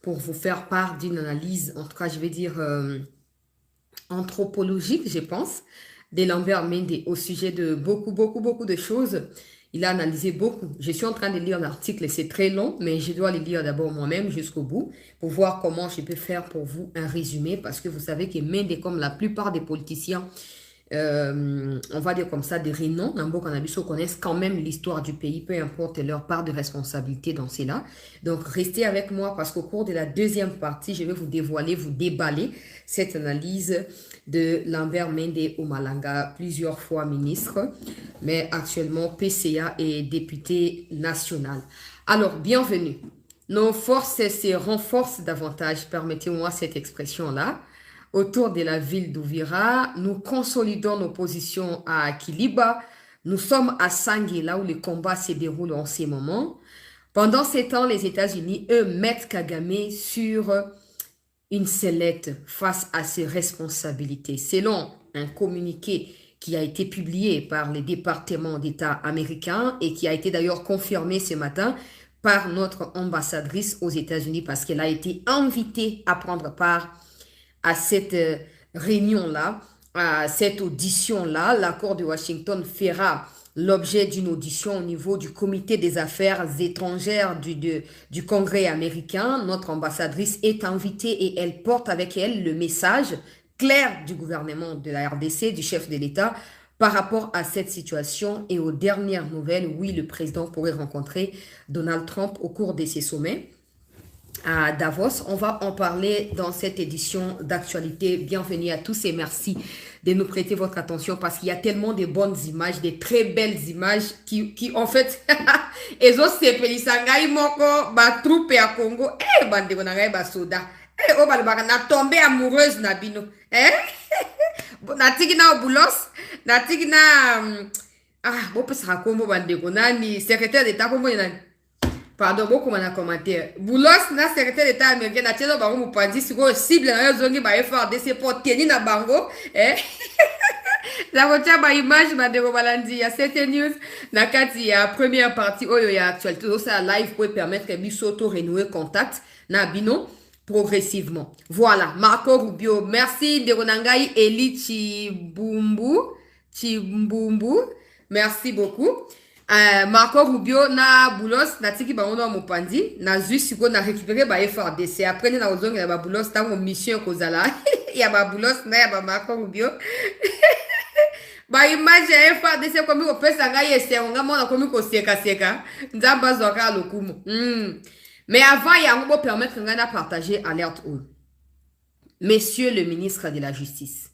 pour vous faire part d'une analyse, en tout cas, je vais dire anthropologique, je pense, de Lambert Mende au sujet de beaucoup de choses. Il a analysé beaucoup. Je suis en train de lire l'article, c'est très long, mais je dois le lire d'abord moi-même jusqu'au bout pour voir comment je peux faire pour vous un résumé, parce que vous savez que Mende, comme la plupart des politiciens, on va dire comme ça, des renom, Nambo Canabiso connaissent quand même l'histoire du pays, peu importe leur part de responsabilité dans cela. Donc, restez avec moi parce qu'au cours de la deuxième partie, je vais vous dévoiler, vous déballer cette analyse de Lambert Mende Omalanga, plusieurs fois ministre, mais actuellement PCA et député national. Alors, bienvenue. Nos forces se renforcent davantage, permettez-moi cette expression-là. Autour de la ville d'Ouvira, nous consolidons nos positions à Kiliba. Nous sommes à Sangé, là où le combat se déroule en ces moments. Pendant ces temps, les États-Unis, eux, mettent Kagame sur une sellette face à ses responsabilités. Selon un communiqué qui a été publié par le département d'État américain et qui a été d'ailleurs confirmé ce matin par notre ambassadrice aux États-Unis parce qu'elle a été invitée à prendre part à cette réunion-là, à cette audition-là. L'accord de Washington fera l'objet d'une audition au niveau du comité des affaires étrangères du Congrès américain. Notre ambassadrice est invitée et elle porte avec elle le message clair du gouvernement de la RDC, du chef de l'État, par rapport à cette situation et aux dernières nouvelles. Oui, le président pourrait rencontrer Donald Trump au cours de ces sommets à Davos. On va en parler dans cette édition d'actualité. Bienvenue à tous et merci de nous prêter votre attention parce qu'il y a tellement de bonnes images, de très belles images qui en fait, ezo sepelisanga moko ba troupe à Congo, bande konanga ba soda. O balbaka na tombée amoureuse na bino. Na tiki na obulos, na tiki na bo pesa kombo bande konani secrétaire d'état kombo nani. Pardon, beaucoup m'en a commenté. Boulos, na secrétaire d'État américain, na tieno bango mupandi, siko cible na yo zongi ba FRDC pour tenir na bango, La voiture ba image ba deko balandi ya 7 news na kati ya première partie oyo ya actualité so ça live pour permettre biso to renouer contact na bino progressivement. Voilà, Marco Rubio, merci de Ronangai Eli Chimbumbu. Merci beaucoup. Marco Rubio na Boulos na tiki ba ono mopandi na zui siko na récupérer ba FRDC après na ozongi na ba Boulos tango mission kozala ya ba Boulos na ya ba Marco Rubio ba image ya FRDC komi ko pesa ngai ese nga mona komi ko seka nzamba zoka lokumu mais avant ya ngo permettre nga na partager alerte ou Monsieur le ministre de la Justice.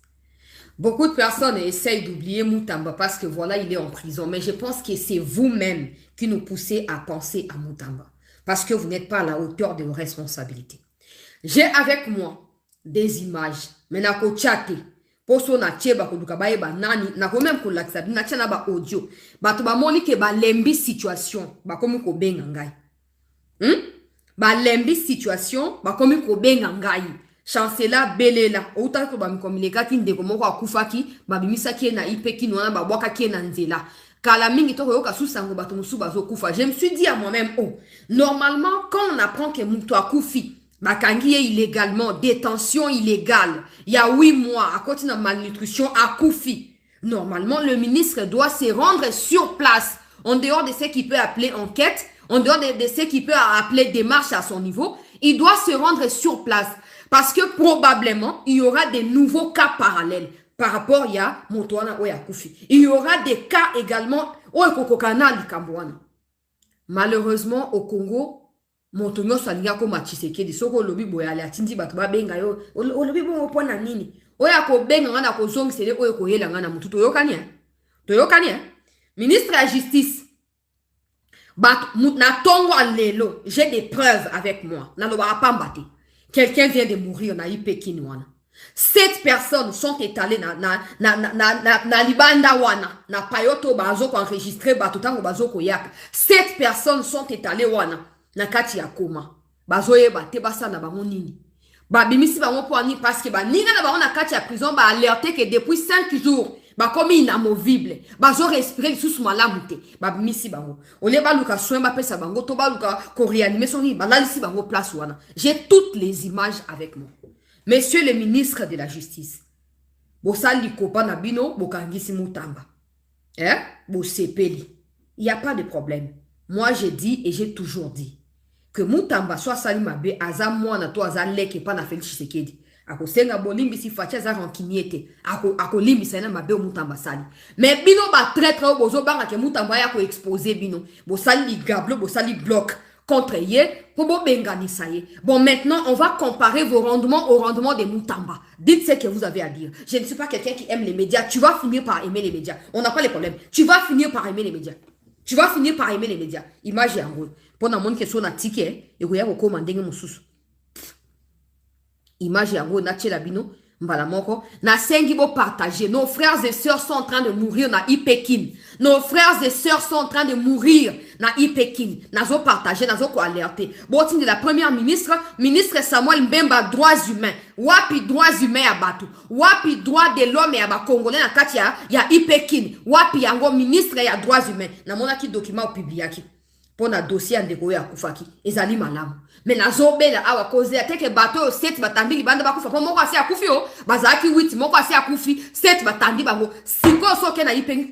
Beaucoup de personnes essayent d'oublier Moutamba parce que voilà, il est en prison. Mais je pense que c'est vous-même qui nous poussez à penser à Moutamba. Parce que vous n'êtes pas à la hauteur de vos responsabilités. J'ai avec moi des images. Mais na ko chate. Poso na cheba ko dukabaye ba nani. Na ko même ko laksa. Na chana ba audio. Ba to ba moni ke ba lembi situation. Ba komi ko benga ngai. Ba lembi situation. Ba komi ko benga ngai. Chancela belela outa ko bamikomileka ki ndeko moko akufaki babimisa ki na ipe ki nwana babwaka ki na nzela kala mingi to yoka susango bato musu bazokufa. Je me suis dit à moi-même, normalement quand on apprend que mutu akufi bakangi illégalement, détention illégale, il y a 8 mois à cause de malnutrition akufi, normalement le ministre doit se rendre sur place en dehors de ce qu'il peut appeler enquête, en dehors de ce qu'il peut appeler démarche à son niveau. Il doit se rendre sur place. Parce que probablement, il y aura des nouveaux cas parallèles par rapport à Motoana Oya Koufi. Il y aura des cas également Oya Kokokana Likambouana. Malheureusement, au Congo, Montonyo Salinga Koma Tshisekedi, Soko Lobi Boyale, Atindi Batuba Benga yo, Lobi Bongo Pona Nini. Oya Ko Benga Ngana Ko Zong Sele Oya Ko Yela Ngana Mutu. Toyokani, Toyokani, Ministre de la Justice. Na Tongo Lelo, j'ai des preuves avec moi. Na Loba Pambate. Quelqu'un vient de mourir na Ipekini wana. 7 personnes sont étalées na libanda wana. Na payoto bazo ko enregistré batutango bazo ko yak. 7 personnes sont étalées wana. Na kati ya koma. Bazo yeba te basa na bango nini. Ba bimisi bango po ani parce que ba ninga na bango na kati ya prison ba alerté que depuis 5 jours Ba comme inamovible. Ba zo respirer sous malamu te. Ba misi bango. Ole ba luka soin ba pesa bango to ba luka ko réanimer son ba la lisi bango place wana. J'ai toutes les images avec moi. Monsieur le ministre de la Justice. Bo sali kopa na bino bo kangisi Mutamba. Bo sepeli. Il n'y a pas de problème. Moi j'ai dit et j'ai toujours dit que Mutamba soit sali mabe aza mwana to aza leke pa na Félix Tshisekedi. Ako senga bolimbi si fatia za rankiniete. Ako limbi sa na mabe Mutamba sali. Mais bino ba traître bozo banga ke Mutamba ya ko exposer bino. Bo sali gablo, bo sali bloc contre ye pour bo bengani sa ye. Bon maintenant on va comparer vos rendements au rendement de Mutamba. Dites ce que vous avez à dire. Je ne suis pas quelqu'un qui aime les médias. Tu vas finir par aimer les médias. On n'a pas les problèmes. Tu vas finir par aimer les médias. Tu vas finir par aimer les médias. Image en gros. Pendant mon question na ticket et vous commander mon sous. Image en gros na tchelabino mbala moko na sengi bo partager. Nos frères et sœurs sont en train de mourir na Ipekin. Nos frères et sœurs sont en train de mourir na Ipekin. Nazo partager, nazo ko alerter. Botine de la première ministre, ministre Samuel Mbemba droits humains. Wapi droits humains ya batu. Wapi droits de l'homme ya ba congolais na kati ya Ipekin. Wapi yango ministre ya droits humains. Na mona ki document publiaki. Pona dossier ndeko ya kufaki. Ezali malamu. Mais nazo bela awa koze ateke bato 7 batandi libanda bakufa po moko asi akufi o bazaki 8 moko asi akufi 7 batandi bango siko soke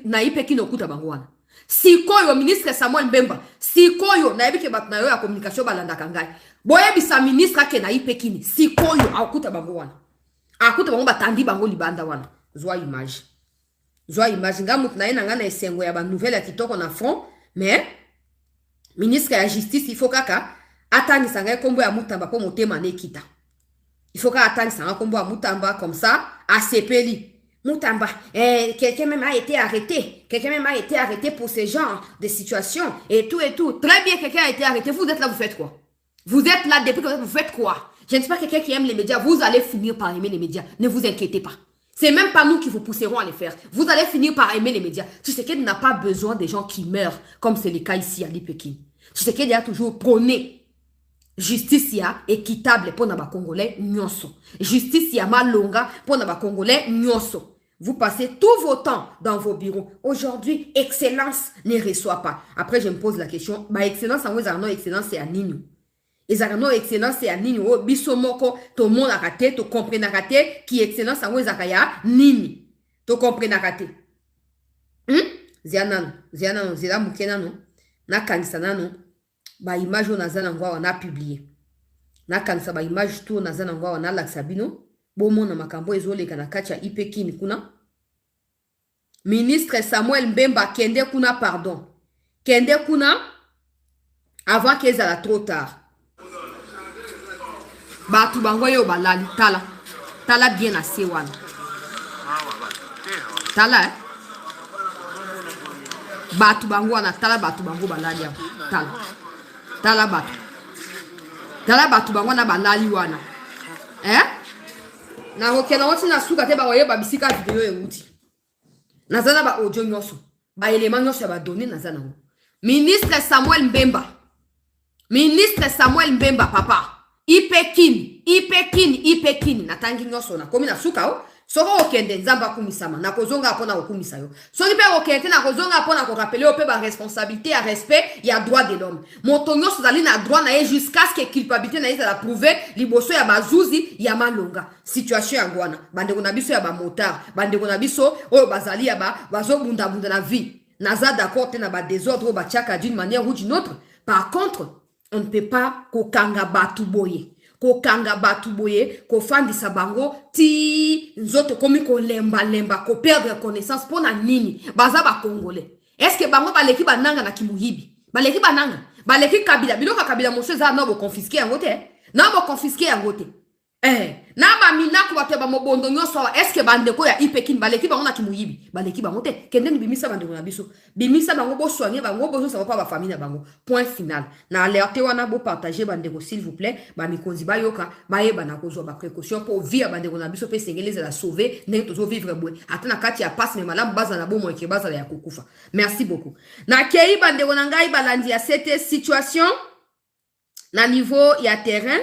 na Ipekin okuta bango wana sikoyo ministre Samuel Mbemba sikoyo na yebike bato na yo ya communication balanda kangai boye bisa ministre ke na Ipekin sikoyo akuta bango wana akuta bango batandi bango libanda wana zwa image ngamu na yena ngana esengo ya ba nouvelle ya kitoko na front mais ministre ya justice il faut kaka attendre ça kombo ya Mutamba pour motema nekita. Il faut qu'attendre ça kombo ya Mutamba comme ça à sepeli. Mutamba quelqu'un même a été arrêté. Quelqu'un même a été arrêté pour ce genre de situation et tout. Très bien, quelqu'un a été arrêté. Vous êtes là, vous faites quoi? Vous êtes là depuis que vous faites quoi? Je ne suis pas quelqu'un qui aime les médias. Vous allez finir par aimer les médias. Ne vous inquiétez pas. C'est même pas nous qui vous pousserons à les faire. Vous allez finir par aimer les médias. Tshisekedi n'a pas besoin des gens qui meurent comme c'est le cas ici à Ipekin. Tshisekedi a toujours prôné justice ya équitable pour naba congolais nyonso. Justice ya malonga pour naba congolais nyonso. Vous passez tout vos temps dans vos bureaux. Aujourd'hui, excellence ne reçoit pas. Après, je me pose la question, bah excellence en vous excellence c'est à nini? Et ça excellence c'est à nini? Oh bisomoko to mon raté, to comprendre raté qui excellence en vous ya nini? To comprendre raté. Zianan, zila mukena no. Na kanisana no. Ba image on a ngwa on a publié. Na kanisa ba image tout na ngwa on a laksabino. Bomo na makambo ezole kana kacha Ipekin kuna. Ministre Samuel Mbemba kende kuna pardon. Kende kuna avant que ça trop tard. Ba tu bango yo balali tala. Tala bien à Sewan. Tala Batu bango na tala batu bango balali ya. Tala. Tala batu bango na balali wana. Na hokena woti na suka te ba oye ba bisika video e uti. Nazana ba audio nyoso. Ba element nyoso ba donner nazana. Ministre Samuel Mbemba papa. Ipekin natangi nyoso na komi na suka o. Soko okende nzamba kumisama na kozonga apona okumisa yo. Soki pe okende na kozonga apona ko rappeler ope ba responsabilité à respect ya droit de l'homme. Motonyo sozali na droit na ye jusqu'à ce que culpabilité na ye la prouver liboso ya bazuzi ya malonga. Situation ya ngwana. Bandeko na biso ya ba motard, bandeko na biso oyo bazali ya bazo bunda na vie. Naza d'accord te na ba désordre ba tchaka d'une manière ou d'une autre. Par contre, on ne peut pas kokanga batu boye. Ko kanga batu boye, ko fandisa bango, ti nzoto komi ko lemba, ko perdre connaissance pour na nini, baza ba congolais. Est-ce que bango baleki bananga na kimuhibi? Baleki bananga, baleki kabila, biloka kabila monshe za no bo confisquer yangote, na bo confisquer yangote. Na ba minako ba mobondo nyoso, est-ce que bandeko ya Ipekin baleki bango na kimuhibi? Baleki bango te, kende ni bimisa bandeko na biso. Bimisa bango bo soigner bango bo ça va pas ba famille na bango. Point final. Na alerter wana bo partager bandeko s'il vous plaît, ba mikonzi ba yoka, ba yeba na kozwa ba précaution pour vivre bandeko na biso pe sengeleza la sauver, ndenge tozo vivre boy. Atana kati ya passe mais malamu baza na bo mo ke baza ya kokufa. Merci beaucoup. Na kei bandeko na ngai balandi ya cette situation na niveau ya terrain.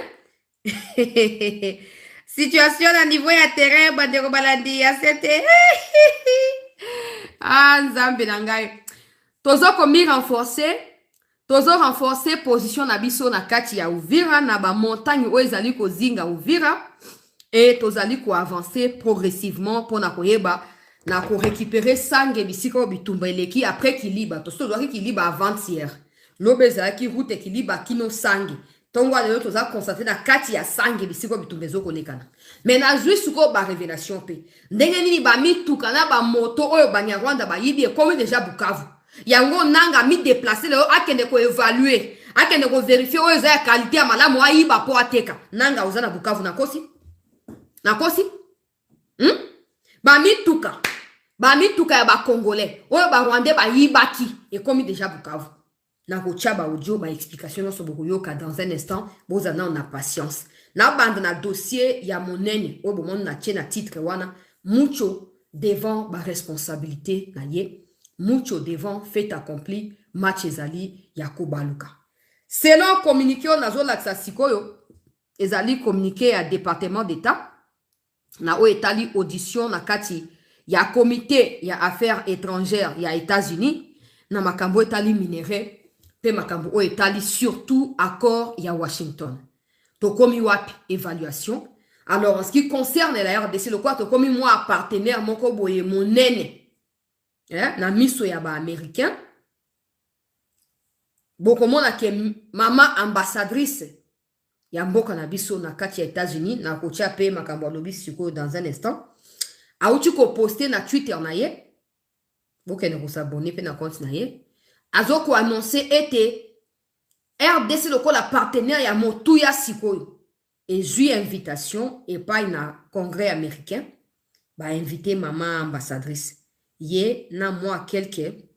Situation à niveau à terrain, bandeko balandi, c'était Ah, Nzambe nangai. Tozo komi renforcer position na biso na kati ya Uvira na ba montagne o ezali ko zinga Uvira et tozali ko avancer progressivement pour na koyeba na ko récupérer sangue bisiko bitumba eleki après Kiliba. Tozo doit Kiliba avant-hier. Lobeza ki route Kiliba kino sangue. Tongo lelo toza constater na kati ya sangue bisiko bitumba zo konekana. Mais na jui suko ba révélation pe. Ndenge nini ba mituka na ba moto oyo Banyarwanda ba yibi comme déjà Bukavu. Yango nanga mi déplacer le akende ko évaluer akende ko vérifier o eza qualité ya malamu ayiba po ateka nanga uzana Bukavu nakosi ba mituka ya ba congolais oyo ba rwandais ba yibaki et comme déjà Bukavu na ko tcha ba audio ba explication so bokoyoka dans un instant bozana on a patience na bande na dossier ya monene o bomon na tche na titre wana mucho devant ba responsabilité na ye. Mucho devant fait accompli match ezali Yakuba Luka. Selon communiqué on a la sikoyo ezali communiqué à département d'état na o etali audition na kati ya comité ya affaires étrangères ya États-Unis na makambo etali minéré pe makambo o etali surtout accord ya Washington. To komi wapi évaluation. Alors en ce qui concerne la RDC le quoi to komi moi partenaire moko boye monene. Na miso ya ba américain bokomona ke mama ambassadrice ya mboka na biso na kati ya États-Unis na kotia pe makambo lobi siko dans un instant auti ko poster na Twitter na ye bokene ko s'abonner pe na compte na ye azoko annoncer ete RDC loko la partenaire ya motuya siko et j'ai invitation et pas na congrès américain ba inviter mama ambassadrice ye na moi quelque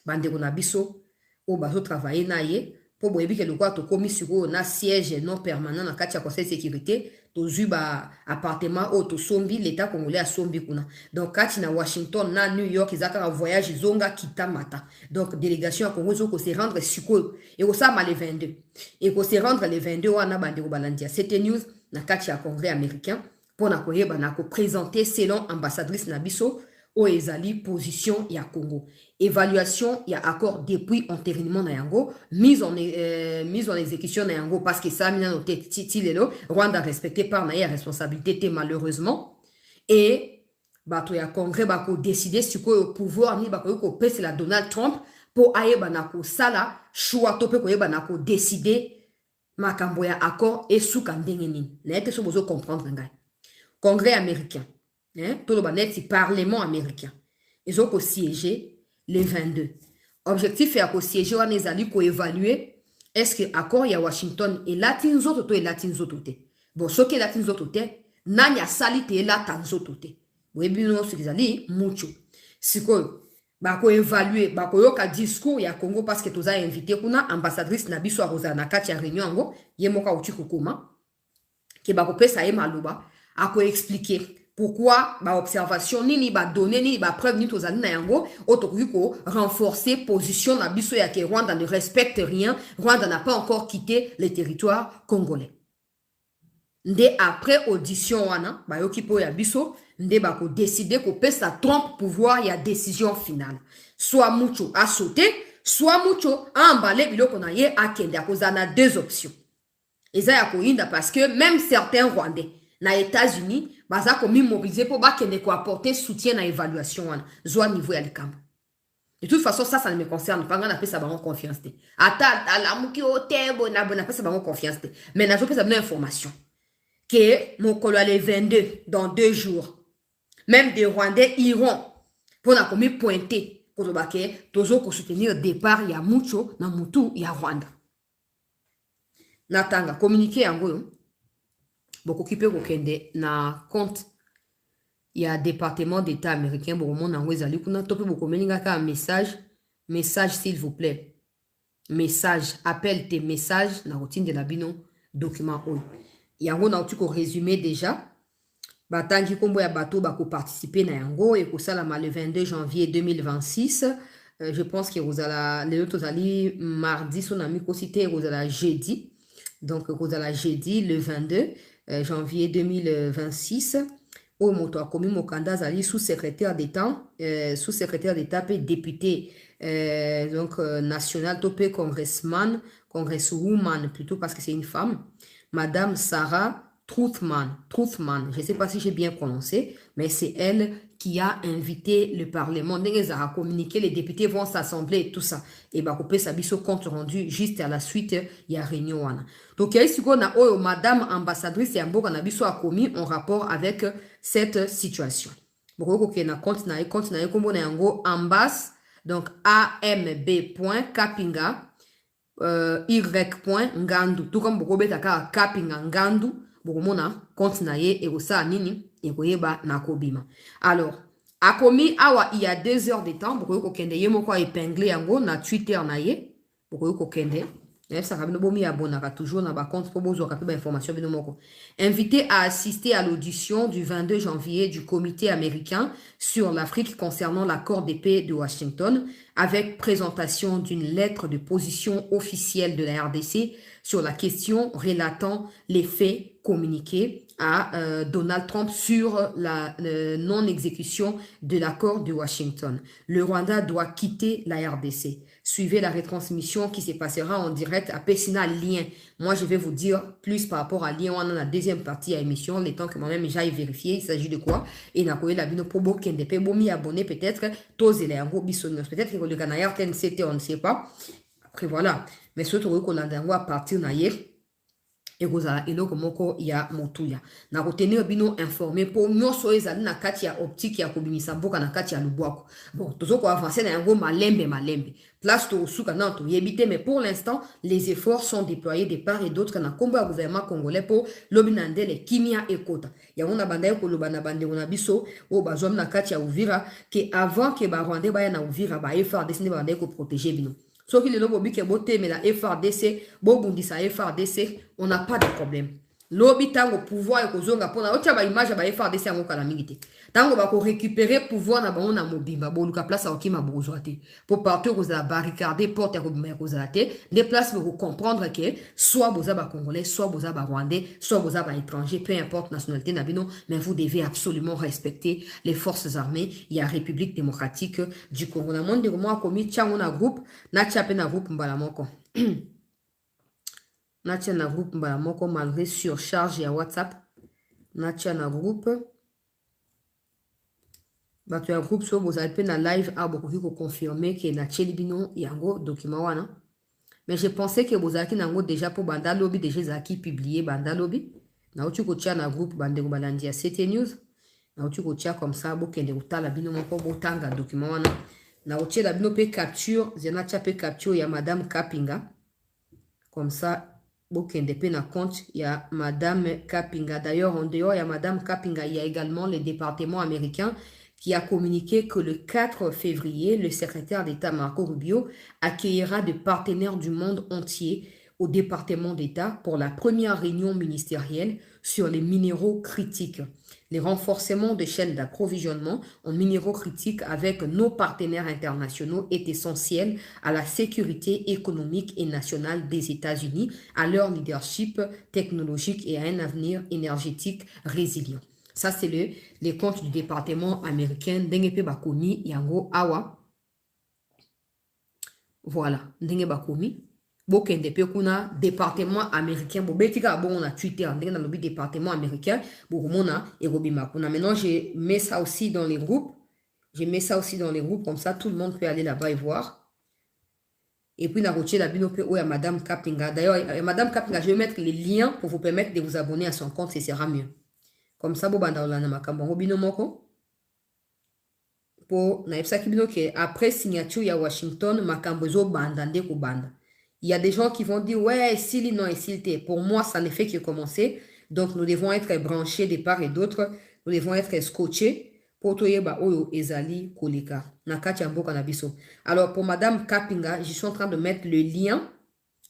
bandeko na biso o bazo travailler na ye po boyebi ke lokwa to komi siko na siège non permanent na kati ya conseil de sécurité to zuba appartement o to sombi l'état congolais a sombi kuna donc kati na Washington na New York izaka un voyage zonga kitamata donc délégation ya Congo ko se rendre siko et ko ça le 22 et ko se rendre le 22 wana bandeko balandia c'était news na kati ya congrès américain pour na koyeba na ko présenter selon ambassadrice na biso o ezali position ya Congo. Évaluation ya accord depuis entérinement na yango, mise en exécution na yango parce que ça mina noté titilelo Rwanda respecté par na ya responsabilité malheureusement et bato ya congrès bako décider siko au pouvoir ni bako ko pese la Donald Trump pour ayeba na ko sala choix to pe ko yeba na ko décider makambo ya accord et suka ndenge nini. Na ete so bozo comprendre ngai. Congrès américain tout le baneti parlement américain. Ils ont siégé les 22. Objectif est à siéger on ezali ko évaluer est-ce que accord ya Washington et latin zoto to et latin zoto te. Bon ce que latin zoto te nanya salite et latin zoto te. Webi no ce ezali mucho. Siko ba ko évaluer ba ko yoka discours ya Congo parce que toza invité kuna ambassadrice na biso aroza na kati ya réunion ngo yemoka uti kokoma ke ba ko pesa ye maluba a ko expliquer pourquoi ba observation nini ba donner ni ba preuve ni tozali na yango otokiko renforcer position na biso ya ke Rwanda ne respecte rien. Rwanda n'a pas encore quitté le territoire congolais. Nde après audition wana ba yokipo ya biso nde ba ko décider ko pesa Trump pouvoir ya décision finale. Soit mucho a sauté, soit mucho a emballé biloko na ye akende a kozana deux options. Eza ya ko inda parce que même certains Rwandais na États-Unis baza komi mobiliser pour bakende ko apporter soutien à évaluation wana zo niveau ya likambo. De toute façon ça ne me concerne pas ngana pesa bango confiance te. Ata la muki otembo na bona pesa bango confiance te. Mais na zo pesa bonne information que mon colo les 22 dans 2 jours. Même des Rwandais iront pour na komi pointer pour bake tozo ko soutenir départ ya mucho na mutu ya Rwanda. Natanga communiquer yango beaucoup qui peut kokende na compte il y a département d'état américain pour mon envoyer ali kuna topi beaucoup meninga ka message s'il vous plaît message appelle tes messages na routine de la bino document oyo yango na uti ko résumé déjà batangi kombo ya bato ba ko participer na yango et ko sala le 22 janvier 2026 je pense que vous allez les autres ali mardi son ami ko cité vous allez jeudi donc vous allez jeudi le 22 janvier 2026 au moto a commis Mokanda Zali, sous-secrétaire d'État, et député national, topé congresswoman, plutôt parce que c'est une femme, Madame Sarah Truthman, je ne sais pas si j'ai bien prononcé, mais c'est elle qui a invité le Parlement. Elle a communiqué, les députés vont s'assembler et tout ça. Et bah, couper sa biso compte rendu, juste à la suite, il y a réunion. Donc, ici, on a Madame ambassadrice et Ambo, on a biso a commis en rapport avec cette situation. Donc, on a continué, comme on a en ambass, donc amb.kapinga, y.ngandu. Tout comme beaucoup betaka kapinga ngandu, bokomona compte na ye ekosa nini ekoyeba na kobima. Alors akomi awa il y a 2 heures de temps bokoyo kokende ye moko épinglé yango na Twitter na ye bokoyo kokende ça kabino bomi abonaka toujours na ba compte pour bozwa ka information bino moko. Invité à assister à l'audition du 22 janvier du comité américain sur l'Afrique concernant l'accord de paix de Washington avec présentation d'une lettre de position officielle de la RDC sur la question relatant les faits communiqués à Donald Trump sur la non-exécution de l'accord de Washington. Le Rwanda doit quitter la RDC. Suivez la retransmission qui se passera en direct à Pessina Lien. Moi, je vais vous dire plus par rapport à Lien. On a la deuxième partie à l'émission, le temps que moi-même j'aille vérifier. Il s'agit de quoi? Et n'a pas eu la bino probo kende pe bomi abonné peut-être tous les ango bisonos. Peut-être que le canard TNCT, on ne sait pas. Après voilà. Mais surtout qu'on a d'ango à partir d'ailleurs. Et vous avez eloko moko ya motuya. Na retenir bino informé pour nyonso ezali na kati ya optique ya kobimisa mboka na kati ya lubwako. Bon, tozo ko avancer na yango malembe. Place to suka na to yebite, mais pour l'instant, les efforts sont déployés de part et d'autre na kombo ya gouvernement congolais pour lobinandele kimia ekota. Ya ona bandaye ko lobana bande ona biso o bazom na kati ya Uvira que avant que ba Rwanda ba ya na Uvira ba effort desine bandaye ko protéger bino. Sauf que le lobby qui est beauté, mais la FRDC, Bobundisa FRDC, on n'a pas de problème. Lobby tango pouvoir et kozonga pour la autre image ba FRDC en calamité. Tango ba ko récupérer pouvoir na ba on a mobimba bon luka place à okima bourgeoisie. Pour partir aux barricader porte à robimba kozate, des places pour comprendre que soit boza ba congolais, soit boza ba rwandais, soit boza ba étranger, peu importe nationalité nabino, mais vous devez absolument respecter les forces armées. Il y a République démocratique du Congo. Na monde de moi commis tchangona groupe, na tchape na groupe mbala moko. Natia na groupe mbala moko malgré surcharge ya WhatsApp. Natia na groupe. Bato ya groupe so bozali pe na live a bokoki ko confirmer que na tcheli bino yango document wana. Mais je pensais que bozalaki nango déjà pour banda lobby déjà zaki publié banda lobby. Na uti ko tia na groupe bande ko balandi ya CT News. Na uti ko tia comme ça bokende utala bino moko botanga document wana. Na uti la bino pe capture, zena tia pe capture ya Madame Kapinga. Comme ça bokende pe na compte ya Madame Kapinga. D'ailleurs, en dehors ya Madame Kapinga, il y a également le département américain qui a communiqué que le 4 février, le secrétaire d'État Marco Rubio accueillera des partenaires du monde entier au département d'État pour la première réunion ministérielle sur les minéraux critiques. Les renforcements de chaînes d'approvisionnement en minéraux critiques avec nos partenaires internationaux est essentiel à la sécurité économique et nationale des États-Unis, à leur leadership technologique et à un avenir énergétique résilient. Ça, c'est les comptes du département américain. Dengepe Bakomi, Yango Awa. Voilà. Denge Bakomi. Bokende pe kuna département américain. Bobetika bon on a Twitter. Denge na lobby département américain. Bokomona Erobima kuna. Maintenant, je mets ça aussi dans les groupes. Comme ça, tout le monde peut aller là-bas et voir. Et puis, na routier la binope ou à Madame Kapinga. D'ailleurs, Madame Kapinga, je vais mettre les liens pour vous permettre de vous abonner à son compte. Ce sera mieux. Comme ça, bobanda olana makambo bino moko. Po na epsaki bino ke après signature ya Washington makambo zo banda nde ko banda. Il y a des gens qui vont dire ouais, s'il non et s'il t'est. Pour moi, ça ne fait que commencer. Donc nous devons être branchés de part et d'autre. Nous devons être scotchés pour toyeba oyo ezali koleka na kati ya mboka na biso. Alors pour Madame Kapinga, je suis en train de mettre le lien.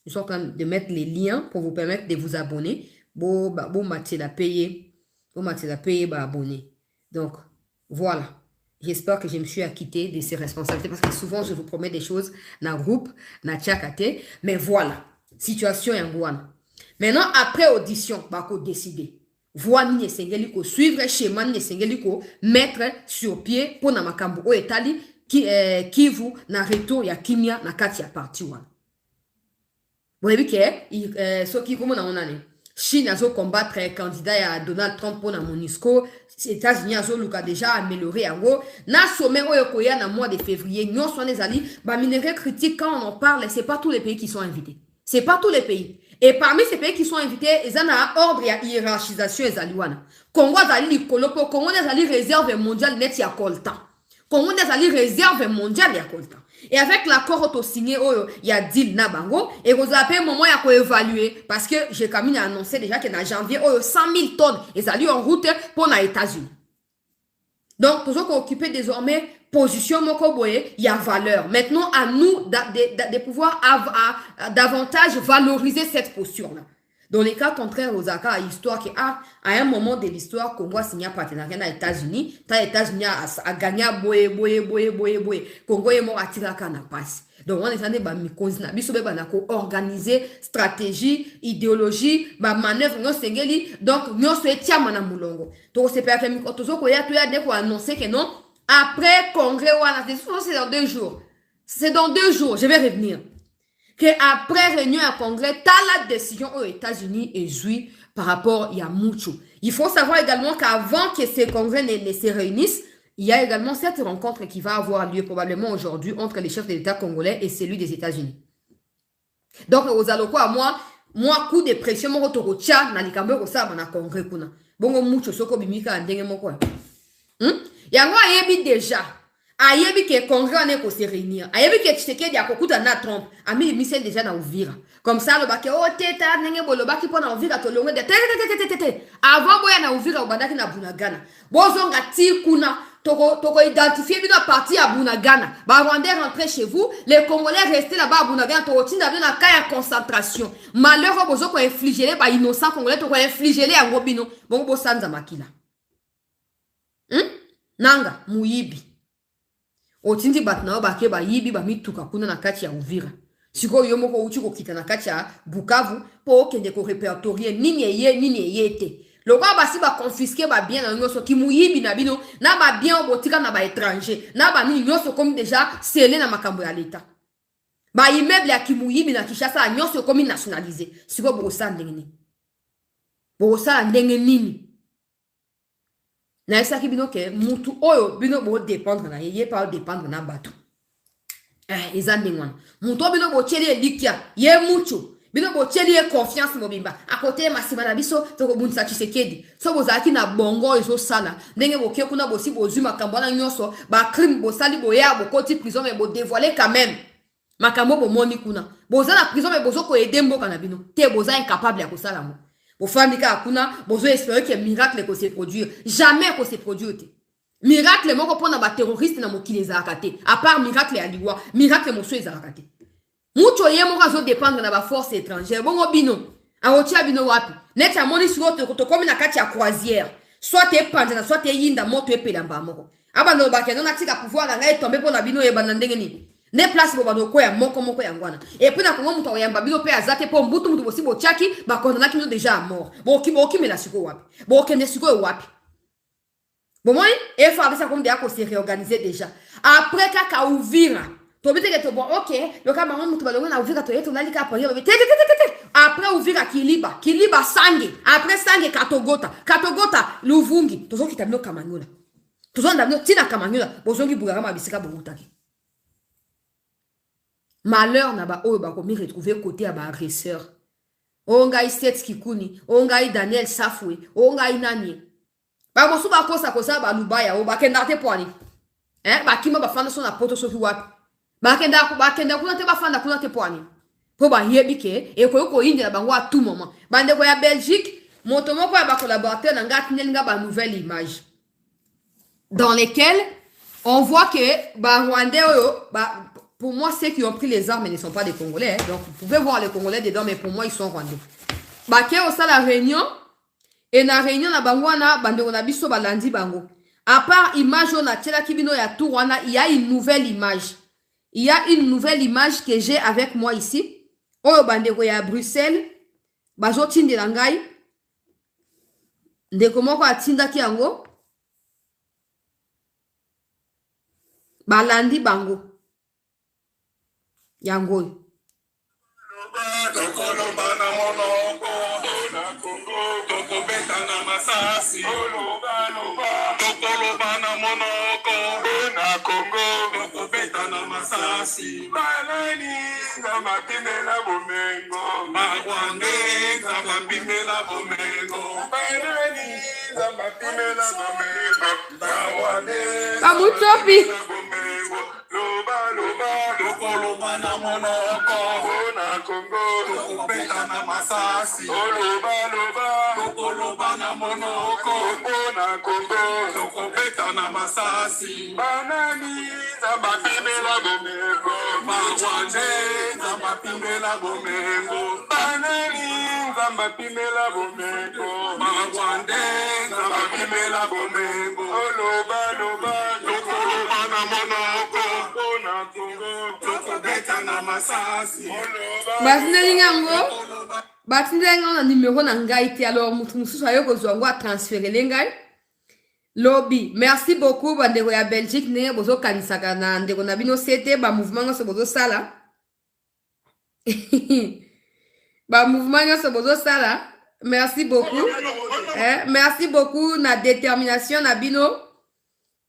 Je suis en train de mettre les liens pour vous permettre de vous abonner. Bo mati la payer. Vous m'avez payé, abonné. Donc, voilà. J'espère que je me suis acquittée de ces responsabilités parce que souvent, je vous promets des choses dans le groupe, dans le tchakate. Mais voilà. Situation en Gouane. Maintenant, après audition, bako décider. voie nini esengeli ko suivre schéma nini esengeli ko mettre sur pied pour na makambo o etali Kivu na retour ya kimia na kati ya parti wana. Boyebi ke soki komo na onane Chine azo combattre candidat ya Donald Trump pour na MONUSCO, États-Unis azo luka déjà amélioré yango na sommet oyo koya na mois de février nyonso nezali ba minerais critiques quand on en parle, c'est pas tous les pays qui sont invités. C'est pas tous les pays. Et parmi ces pays qui sont invités, ils ont un ordre et hiérarchisation ezali wana. Congo azali likolo po Congo ezali réserve mondiale net ya kolta. Congo ezali réserve mondiale ya kolta. Et avec l'accord auto signé, il y a deal na bango. Et vous avez un moment à évaluer. Parce que j'ai quand même annoncé déjà qu'en janvier, 100 000 tonnes. Et ça lui en route pour les États-Unis. Donc, toujours qu'on occupe désormais position mokoboye, il y a valeur. Maintenant, à nous de pouvoir davantage valoriser cette posture-là. Dans les cas contraires aux accords, histoire à un moment de l'histoire, Congo a signé un partenariat aux États-Unis. Les États-Unis a gagné boye. Congo est mort à tirer à la passe. Donc, on est en train de organiser stratégie, idéologie, manœuvre, donc, nous sommes en moulongo. Donc, c'est pas que nous annoncer que non, après congrès, c'est dans 2 jours. C'est dans 2 jours, je vais revenir. Que après réunion à congrès, t'as la décision aux États-Unis et joué par rapport à Moucho. Il faut savoir également qu'avant que ces congrès ne se réunissent, il y a également cette rencontre qui va avoir lieu probablement aujourd'hui entre les chefs de l'État congolais et celui des États-Unis. Donc, aux aloko à moi, coup de pression, mon retour tcha, na likambo ko sa na congrès kuna. Bongo Moucho soko bimika ndenge moko. Yango ayebi déjà. Ayebi ke congrès on est ko se réunir. Ayebi ke Tshisekedi akokuta na Trump. Ami mise déjà na Uvira. Comme ça le bake teta nenge bolobaki pona Uvira to longue de te. Avant boya na Uvira obandaki na Bunagana. Bozonga ti kuna toko identifier bino parti à Bunagana. Ba Rwandais rentrer chez vous, les Congolais rester là-bas à Bunagana to tinda na kaya concentration. Malheur bozo ko infliger ba innocent Congolais to ko infliger ya ngobino. Bongo bosanza makila. Nanga muyibi. Otindi batna ba ke ba yibi ba mituka kuna na kati ya Uvira. Siko yomo ko uchi ko kita na kati ya Bukavu po kende ko répertorier nini yete. Loka basi ba confisquer ba bien na nyoso ki muyibi na bino na ba bien obotika na ba étranger na ba nini nyoso comme déjà scellé na makambo ya l'état. Ba immeuble ya kimuyibi na Kinshasa nyoso comme nationalisé. Siko bosa ndenge nini. Bosa ndenge nini. Na esa ki bino ke mutu oyo bino bo dépendre na yeye pa dépendre na bato. Ezande ngwana. Mutu bino bo cheli elikia ye mucho. Bino bo cheli e confiance mobimba. A côté masima na biso to ko bunisa Tshisekedi. So bozaki na bongo ezo sala. Ndenge bo ke kuna bosi bozu makambo na nyoso ba crime bo sali bo ya bo koti prison mais bo dévoiler quand même. Makambo bo moni kuna. Boza na prison mais bozo ko aider mboka na bino. Te boza incapable ya ko sala mo. Pour faire akuna, bozo espérer que miracle ko se produire. Jamais ko se produire. Miracle moko pona ba terroriste na mokili za akate. À part miracle ya liwa, miracle mo so za akate. Mucho ye mo zo dépendre na ba force étrangère. Bongo bino. A otia bino wapi. Net ya moni sur to comme na kati ya croisière. Soit te pandana, soit te yinda moto epela mba moko. Aba no ba kezo na tika pouvoir na ngai tomber pona bino e bandenge ni. Ne place bo bado ko ya moko ya ngwana. Et puis na kongo muto ya mbabilo pe azate po mbutu mutu bosi bo chaki ba kondana kino déjà mort. Bo ki me la siko wapi. Bo kende siko wapi. Bon moi et fa ça comme de ko se réorganiser déjà. Après kaka Uvira. To bite ke to bon OK, le ka maman mutu balonga na Uvira to yeto na lika parier. Après Uvira Kiliba Sange. Après Sange Katogota Luvungi. Tozo kitamino Kamanyola. Tozo ndamino tina Kamanyola. Bozongi Bugarama bisika bongutaki. Malheur na ba oyo ba komi retrouver côté à ba agresseur. Ongai Seth Kikuni, ongai Daniel Safwe, ongai nani. Ba mosu ba kosa ba lubaya o ba kenda te poani. Ba kima ba fanda so na poto so fi wapi. Ba kenda kuna te ba fanda kuna te poani. Po ba yebike e ko indi na bango à tout moment. Bande ko ya Belgique, motomoko ya ba collaborateur na ngati nelinga ba nouvelle image. Dans lesquelles on voit que ba Rwandais pour moi, ceux qui ont pris les armes ne sont pas des Congolais. Hein. Donc, vous pouvez voir les Congolais dedans, mais pour moi, ils sont Rwandais. Baké au la réunion. Et na réunion, na bango na bande on a biso balandi bango. À part image on a tela kibino ya tout Rwanda, il y a une nouvelle image. Il y a une nouvelle image que j'ai avec moi ici. Oyo bande ko ya Bruxelles. Bazo tindi langai. ndeko moko atindaki yango balandi bango yango oyo bamutopi batindeli yango batindeli yango na numero na ngai te alors mutu mosusu ayo kozwa yango atransferele ngai lobi merci beaucoup bandeko ya Belgique ndenge bozokanisaka na ndeko na bino sete bamouvement nyonso bozosala bamouvement nyonso bozosala merci beaucoup merci beaucoup na détermination na bino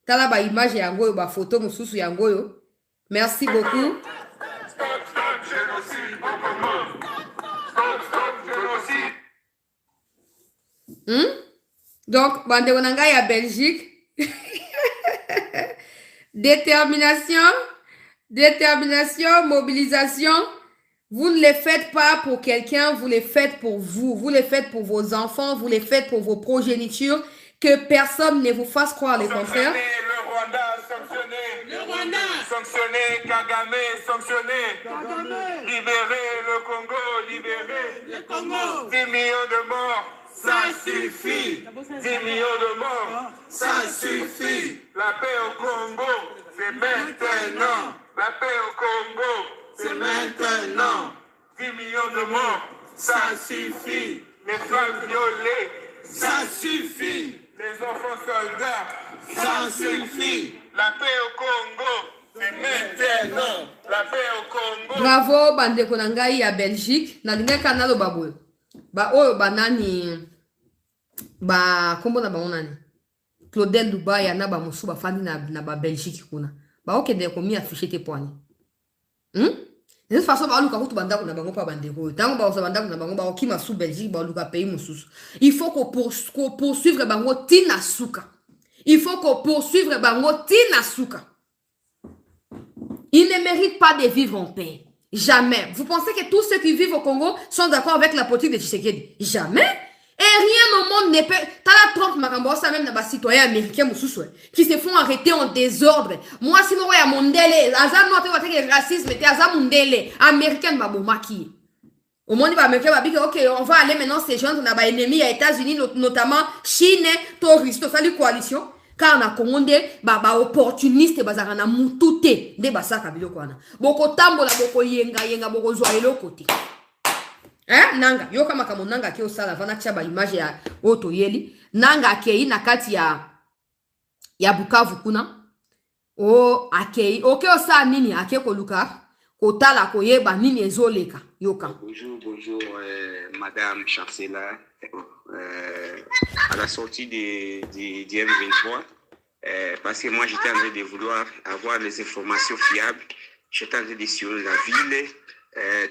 tala baimage yango oyo bafoto mosusu yango oyo merci beaucoup donc bandeko na ngai ya Belgique détermination, mobilisation. Vous ne les faites pas pour quelqu'un, vous les faites pour vous. Vous les faites pour vos enfants, vous les faites pour vos progénitures. Que personne ne vous fasse croire le contraire. Le Rwanda, sanctionné. Le Rwanda. Sanctionné, Kagame, sanctionné. Kagame. Libérer le Congo, libérer le Congo. 10 millions de morts, ça suffit. 10 millions de morts, ça suffit. La paix au Congo, c'est maintenant. La paix au Congo, c'est maintenant. 10 millions de morts, ça suffit. Les femmes violées, ça suffit. Les enfants soldats, ça suffit. La paix au Congo, c'est maintenant. La paix au Congo. Bravo, bandeko na ngai ya Belgique. Na linga kanalo baboyo. Ba oyo banani ba kombo na bango nani. Claudel Lubaya na ba mosu ba fandi na ba Belgique kuna. Ba okende komi afficher te poani. De toute façon, ba luka kutu bandako na bango pa bandeko. Tango ba osa bandako na bango ba okima sous Belgique ba luka pays mosusu. Il faut qu'on poursuivre bango tina suka. Il faut qu'on poursuivre bango tina suka. Ils ne méritent pas de vivre en paix. Jamais. Vous pensez que tous ceux qui vivent au Congo sont d'accord avec la politique de Tshisekedi? Jamais. Et rien au monde ne peut... T'as la trompe, Makambo, ça même dans les citoyens américains qui se font arrêter en désordre. Moi, si moi, il y a mon délai, Azam, non, tu as racisme, tu as mon délai. Américain, bah, bon, maquillé. Au monde, Américain va dire, ok, on va aller maintenant ces gens, on a des ennemis aux États-Unis, notamment Chine, touristes, salut coalition. Car on a commandé, bah, opportuniste, bah, ça a moutouté, des bassa, kabilo, quoi. Boko tambo, la boko yenga, boko zoaelo côté. Nanga yoka makamo nanga ke osala vana tshaba image ya oto yeli nanga akei na kati ya Bukavu kuna o akei oke osa nini ake koluka kotala koyeba nini ezoleka yoka. Bonjour madame chancelière, à la sortie du M23 parce que moi j'étais en train de vouloir avoir les informations fiables, j'étais en train de sillonner la ville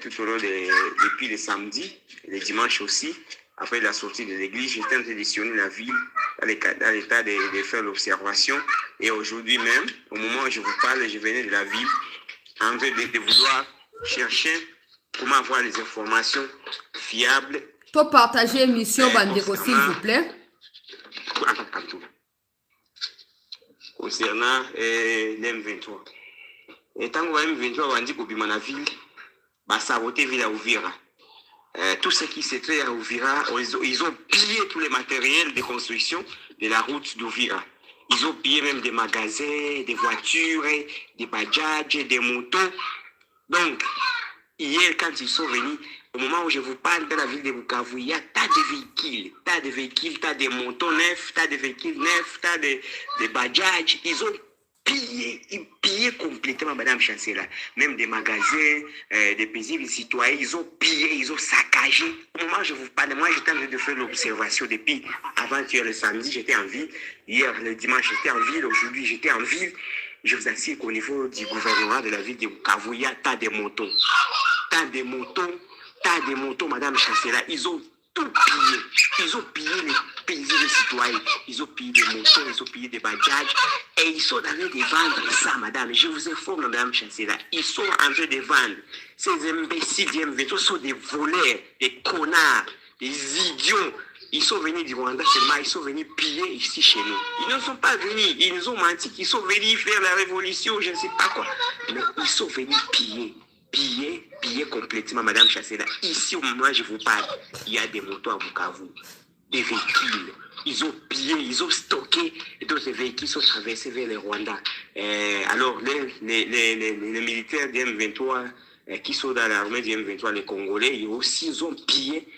tout au long depuis le samedi, le dimanche aussi, après la sortie de l'église, j'étais en train de sillonner la ville dans l'état de faire l'observation. Et aujourd'hui même, au moment où je vous parle, je venais de la ville en train de vouloir chercher comment avoir les informations fiables. Pour partager mission Bandeko, s'il vous plaît. Concernant l'M23. Et tant que l'M23 a dit qu'au Bimana ville, saboter ville à Uvira. Tout ce qui s'est fait à Uvira, ils ont pillé tous les matériels de construction de la route d'Uvira. Ils ont pillé même des magasins, des voitures, des bajaj, des motos. Donc, hier, quand ils sont venus, Au moment où je vous parle, dans la ville de Bukavu, il y a tas de véhicules, tas de motos neufs, tas de véhicules neufs, tas de bajaj. Ils ont pillé complètement, Madame Chancela. Même des magasins, des paisibles citoyens, ils ont pillé, ils ont saccagé. Au moment où je vous parle, moi j'étais en train de faire l'observation depuis avant-hier le samedi, j'étais en ville. Hier le dimanche, j'étais en ville. Aujourd'hui, j'étais en ville. Je vous assure qu'au niveau du gouvernement de la ville de Bukavu, il y a tas de motos. Tas de motos, Madame Chancela. Ils ont tout pillé. Ils ont pillé les paisibles citoyens. Ils ont pillé des motos, ils ont pillé des bajaj. Et ils sont en train de vendre ça, Madame. Je vous informe, Madame Chancela. Ils sont en train de vendre. Ces imbéciles du M23 sont des voleurs, des connards, des idiots. Ils sont venus du Rwanda seulement, ils sont venus piller ici chez nous. Ils ne sont pas venus, ils nous ont menti qu'ils sont venus faire la révolution, je ne sais pas quoi. Mais ils sont venus piller complètement, Madame Chancela. Ici, au moment où je vous parle, il y a des motos à Bukavu, des véhicules. Ils ont pillé, ils ont stocké, et d'autres véhicules sont traversés vers le Rwanda. Alors, les militaires du M23 qui sont dans l'armée du M23, les Congolais, ils ont pillé.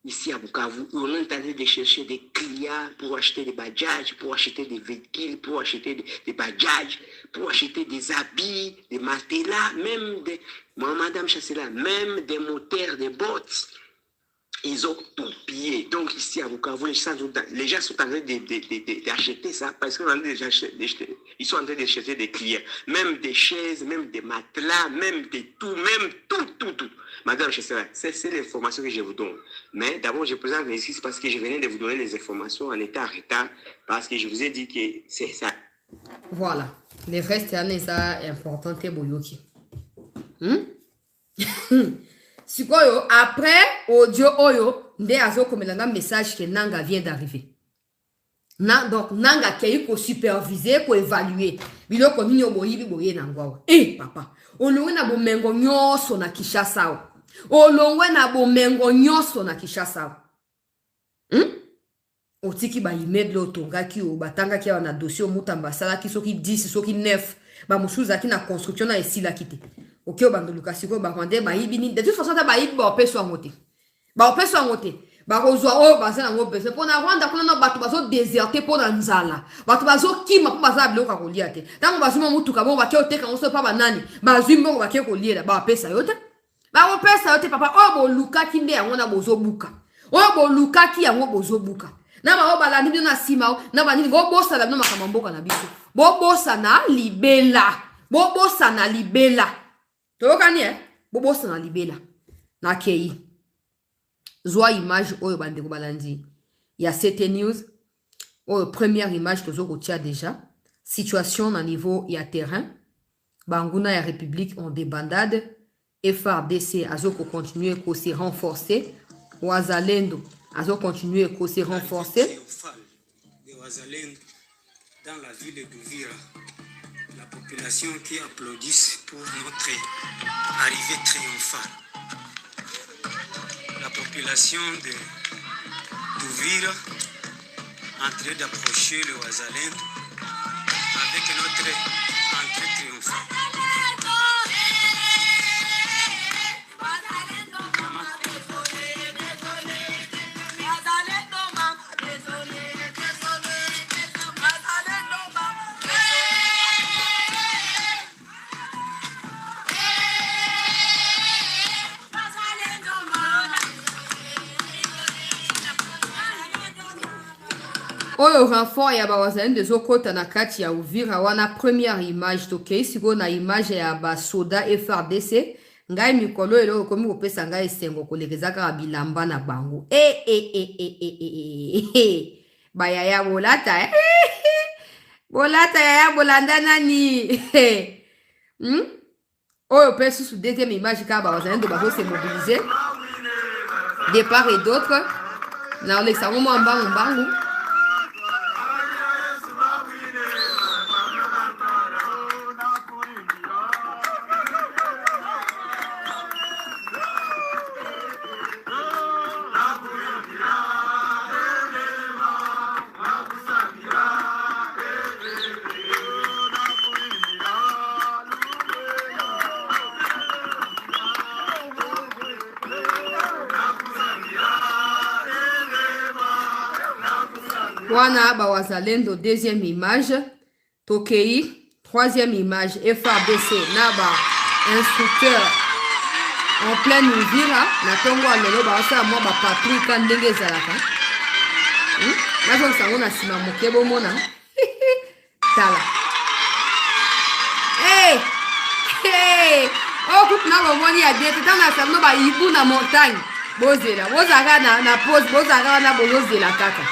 Ici à Bukavu, on est en train de chercher des clients pour acheter des bajaj, pour acheter des véhicules, pour acheter des bajaj, pour acheter des habits, des matelas, même des, Madame Chancela, même des moteurs, des bottes. Ils ont tout pillé. Donc ici à Bukavu, les gens sont en train d'acheter ça parce qu'ils sont en train d'acheter des clients. Même des chaises, même des matelas, même tout. Madame Chancela, c'est l'information que je vous donne. Mais d'abord, je présente ici parce que je venais de vous donner les informations en état en retard parce que je vous ai dit que c'est ça. Voilà. Le reste, c'est important. Sikoyo, après audio oyo, nde azo komelanga message que Nanga vient d'arriver. Donc, Nanga qui pour superviser, pour évaluer. Biloko nini oboyibi boye nangwa. Papa, olongwe na bomengo nyoso na Kinshasa. Olongwe na bomengo nyoso na Kinshasa. Otiki ba immeuble otongaki o batanga ki na dossier mutamba sala ki soki 10 soki 9 ba musuza ki na construction na esila kite. Ok, bando lukasiko ba kwande ba ibini de toute façon ta ba ibi ba opeso angote. Ba opeso angote. Ba kozwa o ba sala ngo pese pona Rwanda kuna no batu bazo déserter pona nzala. Batu bazo kima po baza biloko kolia te. Tango bazuma mutuka bo ba ke oteka ngo so pa banani. Ba zimbo ba ke kolia ba pesa yote. Ba opesa yote papa o bo lukaki nde yango na bozo buka. O bo lukaki yango bozo buka. Na ba balandi bino na sima na ba nini bo bosa la bino makamamboka na biso. Bo bosa na libela. Bo bosa na libela. Tokani Bobo sana libela. Na kei. Zwa image oyo bandeko balandi. Il y a CT News. Première image tozo kotia déjà. Situation na niveau ya terrain. Banguna ya République en débandade. FARDC azoko continuer ko se renforcer. Wazalendo azo continuer ko se renforcer. Dans la ville d'Uvira. La population qui applaudissent pour notre arrivée triomphale. La population d'Uvira en train d'approcher le Wazalendo avec notre entrée triomphale. Oyo renfort ya bawazalendo ezokota na kati ya Uvira wana première image tokei siko na image ya basoda FARDC ngai mikolo elo komi kopesa ngai esengo kolekezaka bilamba na bango baya ya bolata bolata ya bolanda nani oyo pe sous deuxième image ka bawazalendo bazo se mobiliser de part et d'autre na olexa mo mbangu Wana Bawazalendo, deuxième image. Tokei, troisième image. FABC, Naba, instructeur. En pleine Uvira, na tongo alelo bawasa moi ba patrouille kan ndenge zalaka. Nazo sango na sima mokebo mona. Tala. Hey! Oh, coupe na bomoni ya diete tana sango ba ibu na montagne. Bozela, bozaka na pose, bozaka na bozela kaka.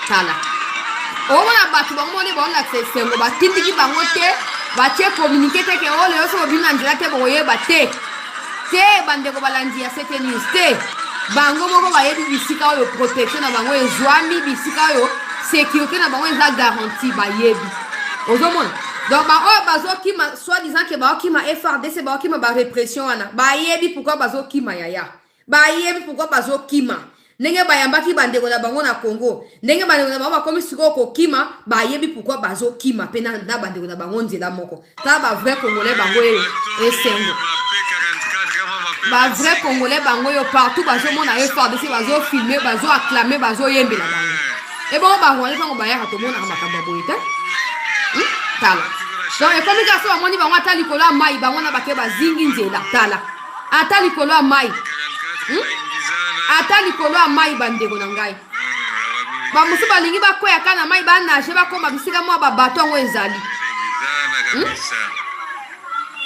Tala. Oh, na batu bomoni ba na sengo ba tindiki bango te, ba tie communiquer te ke ole oso bina njira te boye ba te. Te bandeko balandi ya cette news te bango moko bayebi bisika oyo protection na bango ezwami bisika oyo sécurité na bango eza garantie bayebi ozomona donc baoyo bazokima soi-disant ke baokima FRDC baokima barépression wana bayebi pourquoi bazokima yaya bayebi pourquoi bazokima ndenge bayambaki bandeko na bango na Congo ndenge bandeko na bango bakomi sikoyo kokima bayebi pourquoi bazokima mpe na bandeko na bango nzela moko ta ba vrai congolais bango esengo ba vrai congolais bango yo partout bazomona FRDC bazofilme bazoacclame bazoyembela bango ebongo barwandais ntango bayaka tomonaka makambo ya boye te tala donc ekomi kasi bamoni bango ata likolo ya mai bango na bake bazingi nzela tala ata likolo ya mai ata likolo ya mai bandeko na ngai bamosu balingi bakwea ka na mai banage bakoma bisika mwa babato yango ezali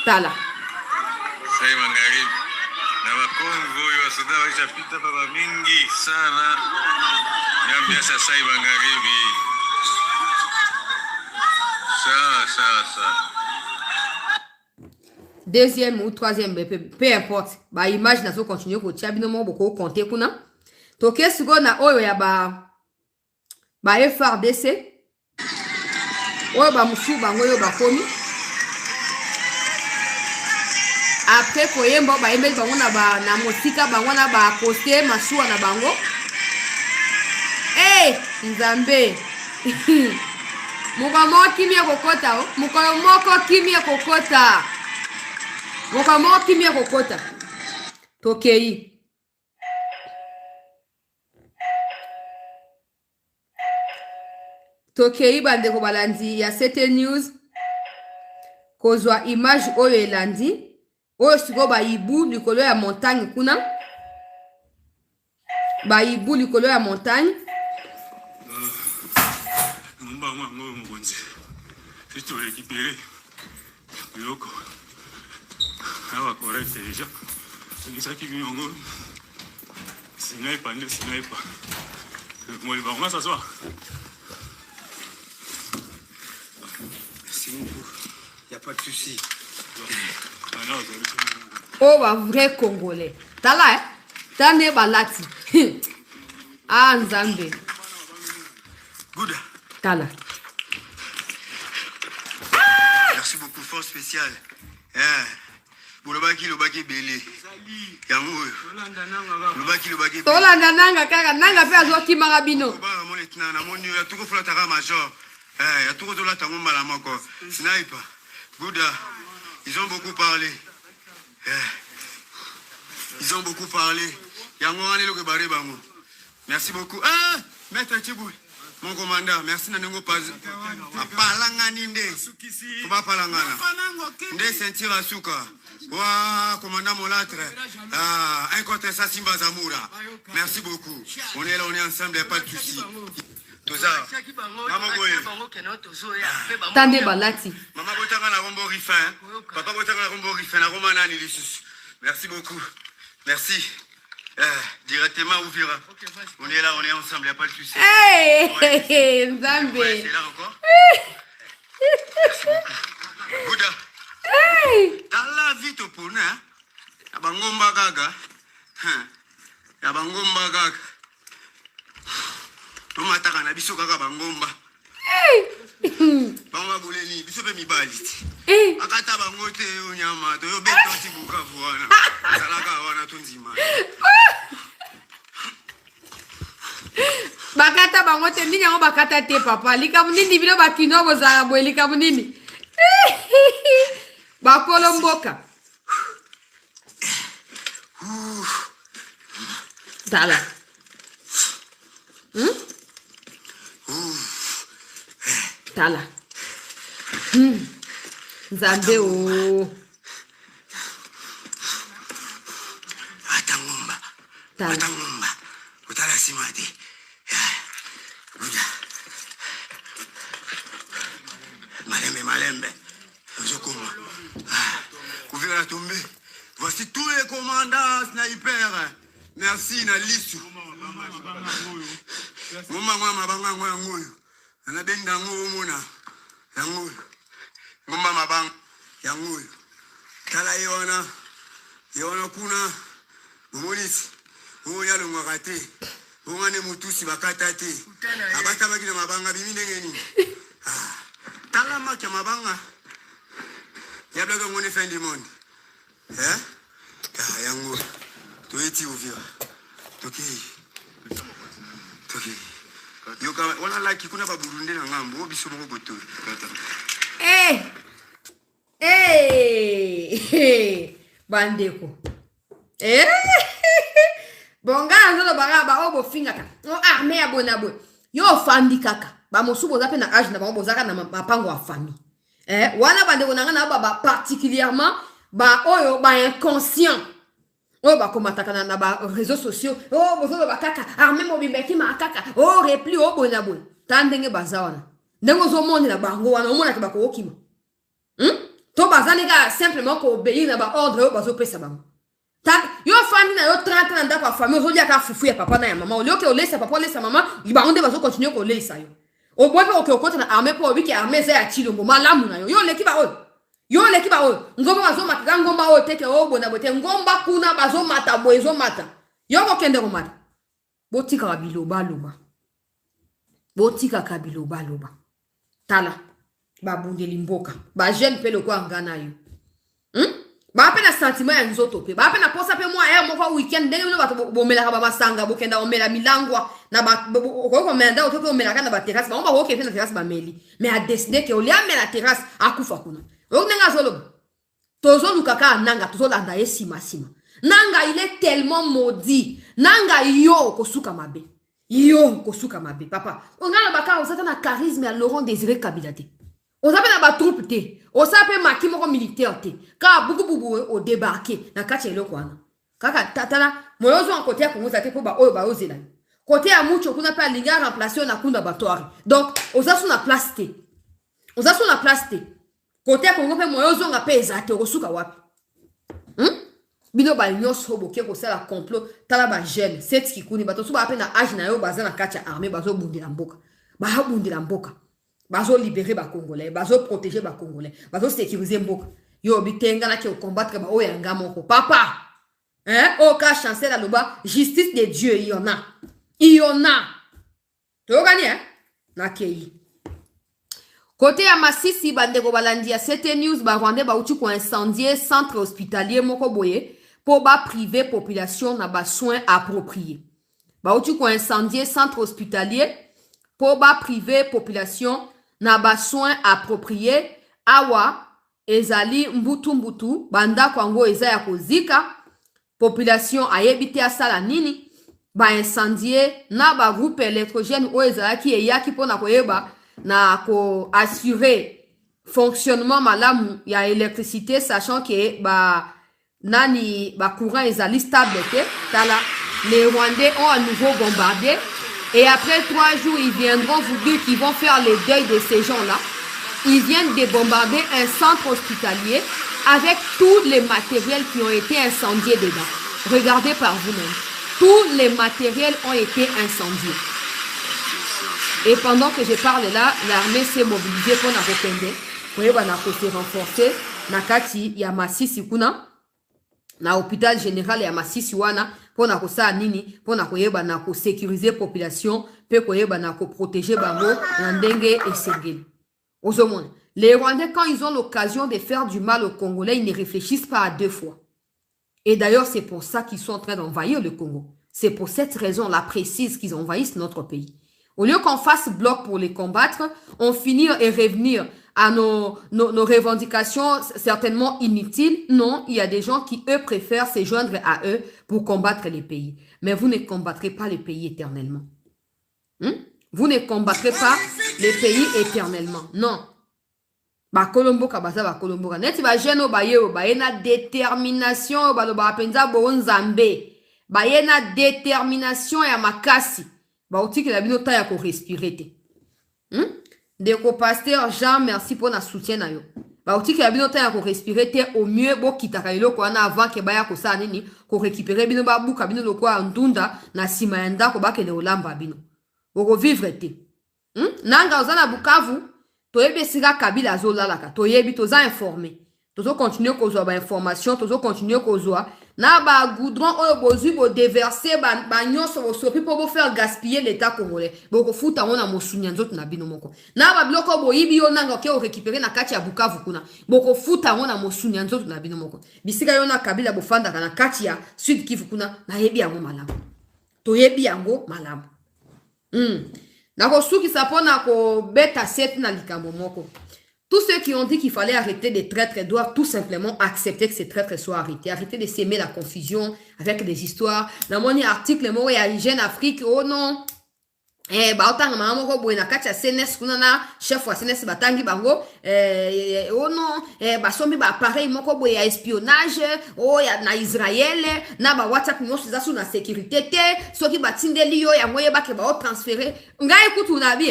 tala Sai magharibi na Wakongo wasoda waishapita baba mingi sana niambia sasa Sai magharibi ça. Deuxième ou troisième peu importe ba image nazo continuer ko tia bino mo boko compter kuna toke siko na oyo ya ba FRDC oyo ba musu bango yo bakomi après koyemba ba embeli bango na mosika bango na ba accoster masuwa na bango nzambe moko moko kimia kokota moko moko kimia kokota moko moko kimia kokota tokei bandeko balandi ya cette news kozwa image oyo elandi oyo siko baibu likolo ya montagne kuna baibu likolo ya montagne si tu récupérer yoko awa correct déjà c'est ça qui vient en gros sniper moi il va vraiment s'asseoir merci beaucoup y a pas de souci oh ba vrai congolais tala tane balati nzambe Gouda tala. Merci beaucoup, force spéciale. Lobaki belé. Yango. Lobaki. Tolanda nanga kaka nanga pe azokima rabino. Ba mon lieutenant na moni ya tuko flota ka major. Ya tuko tola tango mala moko. Sniper. Gouda. Ils ont beaucoup parlé. Ils ont beaucoup parlé. Yango ani lo ke bare bango. Merci beaucoup. Maître Tchiboui. Mon commandant, merci Nanengo Paz. Apalangani nde. Kuba palangana. Nde sentir asuka. Wa commandant Molatre. Un contre ça Simba Zamura. Merci beaucoup. On est là, on est ensemble, il n'y a pas de souci. Toza. Maman Boye. Tande balati. Maman Botanga na Rombo Rifin. Papa Botanga na Rombo Rifin. Na Romanani Lissus. Merci beaucoup. Merci. Directement Ouvira. On est là, on est ensemble, il n'y a pas de souci. Nzambe. Ouais, c'est là encore. Merci beaucoup. Gouda. Dans la vie, tu peux, hein? Abangomba gaga. Abangomba gaga. Tu m'as attaqué à biso gaga bangomba. Bangomba bouleni, biso pe mi baliti. Akata bangote onyama, to yo beto ti bukavu wana. Salaka wana tunzima. Bakata bangote nini yango bakata te papa likamu nini bino bakino bozala boye likamu nini bakolomboka tala Tala. Nzambe o. Atangomba. Tala. Atangomba. Utala simati. Malembe. Couvrir la tombée. Voici tous les commandants sniper. Merci, Nalisu. Mabanga ngoyo. Ana benda ngoyo mona. Yangoyo. Ngomba mabanga yangoyo. Kala yona kuna. Momolisi. Oya lo ngakate. Ongane mutusi bakata te. Abata bakina mabanga bimine ngeni. Tala makia mabanga. Yablaga ngone fin du monde. Yango. Toeti ovia. Toki. Yoka wana like kuna ba Burundi na ngambo biso moko boto. Bandeko. Bonga nzono ba obo finga ka. O armée ya bonabo. Yo fandi kaka. Ba mosubo zape na âge na ba obo zaka na mapango wa famille. Wana bandeko nanga na ba particulièrement ba oyo ba inconscient. Oh ba komataka na ba réseaux sociaux. Oh bozo ba kaka armée mobimeki ma kaka. Oh repli oh bonabo. Tandenge bazawana. Ndengo zo monde na bango wana omona ke ba ko okima. To bazali ga simplement ko obéir na ba ordre yo bazo pesa bango. Yo fandi na yo 30 ans ndako famille ozo dia ka fufu ya papa na ya mama. Olio ke olesa papa olesa mama, ibango bazo continuer ko lesa yo. Obope okokota na armée po obiki armée za ya chilombo malamu na yo. Yo leki ba oyo. Ngomba bazo mata ngomba o teke o bona bote ngomba kuna bazo mata boezo mata. Yo ko kende ko mata. Botika kabiloba loba. Tala. Ba bundeli mboka. Ba jeune pe lo kwa ngana yo. Ba pe na sentiment ya nzoto pe. Ba pe na posa pe moi mo weekend ndenge no bato bomela ka ba masanga bokenda omela milangwa na ba ko menda otoke omela ka na ba terrasse ba on ba ko na terrasse ba meli. Mais a décidé que oli amela terrasse akufa kuna. Okunenga zolo. Tozo lukaka nanga tozo landa sima. Nanga il est tellement maudit. Nanga yo kosuka mabe. Papa. On a baka osata na charisme ya Laurent Désiré Kabila te. Osape na ba troupe te. Osape makimo militaire te. Ka bubu o débarquer na kati eloko wana. Kaka tatala moyozo en côté ya Congo zate po ba oyo ba ozela. Côté ya mucho kuna pa linga remplacer na kunda batoire. Donc osasu na place te. Côté ya Congo pe moyozo nga pe ezate osuka wapi. Bino ba nyonso boke ko sala complot tala ba jeune set kikuni bato su ba pe na âge na yo baza na kati ya armée bazo bundela mboka. Bazo libérer ba congolais, bazo protéger ba congolais, bazo sécuriser mboka. Yo bitenga na ki o combattre ba o yanga moko. Papa. O ka chancel aloba justice de Dieu il y en a. To gani na kei. Côté à Massissi bandeko balandia CT News ba Rwanda ba uti ko incendier centre hospitalier moko boye pour ba priver population na ba soins appropriés. Ba uti ko incendier centre hospitalier pour ba priver population na ba soins appropriés awa ezali mbutu banda kwango eza ya kozika population ayebite asala nini ba incendier na ba groupe électrogène o ezala ki eyaki pona koyeba na ko assurer fonctionnement malamu ya électricité sachant que ba courant ezali stable te. Tala les Rwandais ont à nouveau bombardé et après 3 jours ils viendront vous dire qu'ils vont faire le deuil de ces gens-là. Ils viennent de bombarder un centre hospitalier avec tous les matériels qui ont été incendiés dedans. Regardez par vous-même. Tous les matériels ont été incendiés. Et pendant que je parle là, l'armée s'est mobilisée pour la reprendre. Pour se renforcer. Nakati ya Masisi kuna. Na hôpital général ya Masisi wana. Pour na kosa nini. Pour na koyeba na ko sécuriser population. Pe koyeba na ko protéger bango. Nandenge et sengeli. Les Rwandais, quand ils ont l'occasion de faire du mal aux Congolais, ils ne réfléchissent pas à 2 fois. Et d'ailleurs, c'est pour ça qu'ils sont en train d'envahir le Congo. C'est pour cette raison-là précise qu'ils envahissent notre pays. Au lieu qu'on fasse bloc pour les combattre, on finit et revenir à nos revendications certainement inutiles. Non, il y a des gens qui, eux, préfèrent se joindre à eux pour combattre les pays. Mais vous ne combattrez pas les pays éternellement. Vous ne combattrez pas les pays éternellement. Non. Ba Colombo kabasa ba Colombo. Neti ba jeno ba na détermination ba lo ba penza bo nzambe. Ba na détermination ya makasi. Ba otiki la bino ta ya ko respirer te. Deko pasteur Jean, merci pour na soutien na yo. Ba otiki la bino ta ya ko respirer te au mieux bo kitaka iloko wana avant ke ba ya ko sa nini ko récupérer bino ba buka bino loko ndunda na sima ya ndako ba ke le olamba bino. Boko vivre te. Nanga ozana Bukavu toyebi sika Kabila azolalaka toyebi toza informé tozo continuer kozwa ba information tozo continuer kozwa na ba goudron oyo bozui bo déverser ba nyonso bo sopi po bo faire gaspiller l'état congolais boko futa ngona mosunya nzoto na bino moko na ba biloko boyibi yo nanga ke o récupérer na kati ya Bukavu kuna boko futa ngona mosunya nzoto na bino moko bisika yo na Kabila bofanda kana kati ya Sud Kivu kuna na yebi yango malamu toyebi yango malamu Nako qui sapona ko beta set na likambo moko. Tous ceux qui ont dit qu'il fallait arrêter des traîtres doivent tout simplement accepter que ces traîtres soient arrêtés. Arrêter de s'aimer la confusion avec des histoires. Dans mon article, moi, il y a Jeune Afrique, oh non. Ba otanga mama moko boye na kati ya CNS kuna na chef wa CNS batangi bango oh non ba sombi ba appareil moko boye ya espionnage ya na Israël na ba WhatsApp nyonso za su na sécurité te soki batindeli yo ya moye ba ke ba o transférer ngai kutu na bi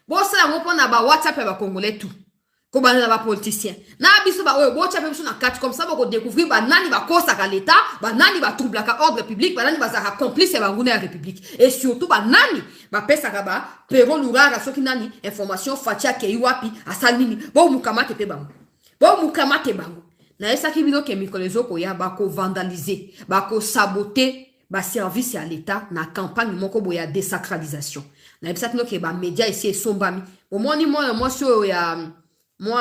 bo sala ngopo na ba WhatsApp ya ba congolais tout ko ba na ba politicien na biso ba oyo bo tchape biso na kati comme ça ba ko découvrir ba nani ba kosa ka l'état ba nani ba troublaka ordre public ba nani ba za complice ba nguna ya république et surtout ba nani ba pesa ka ba pero lurara soki nani information fatia ke iwapi asalini bo mukamate pe bango na esa ki bino ke mikolezo ko ya ba ko vandaliser ba ko saboter ba service à l'état na campagne moko boya désacralisation na esa kino ke ba média ici sombami au moins ni moi so ya moi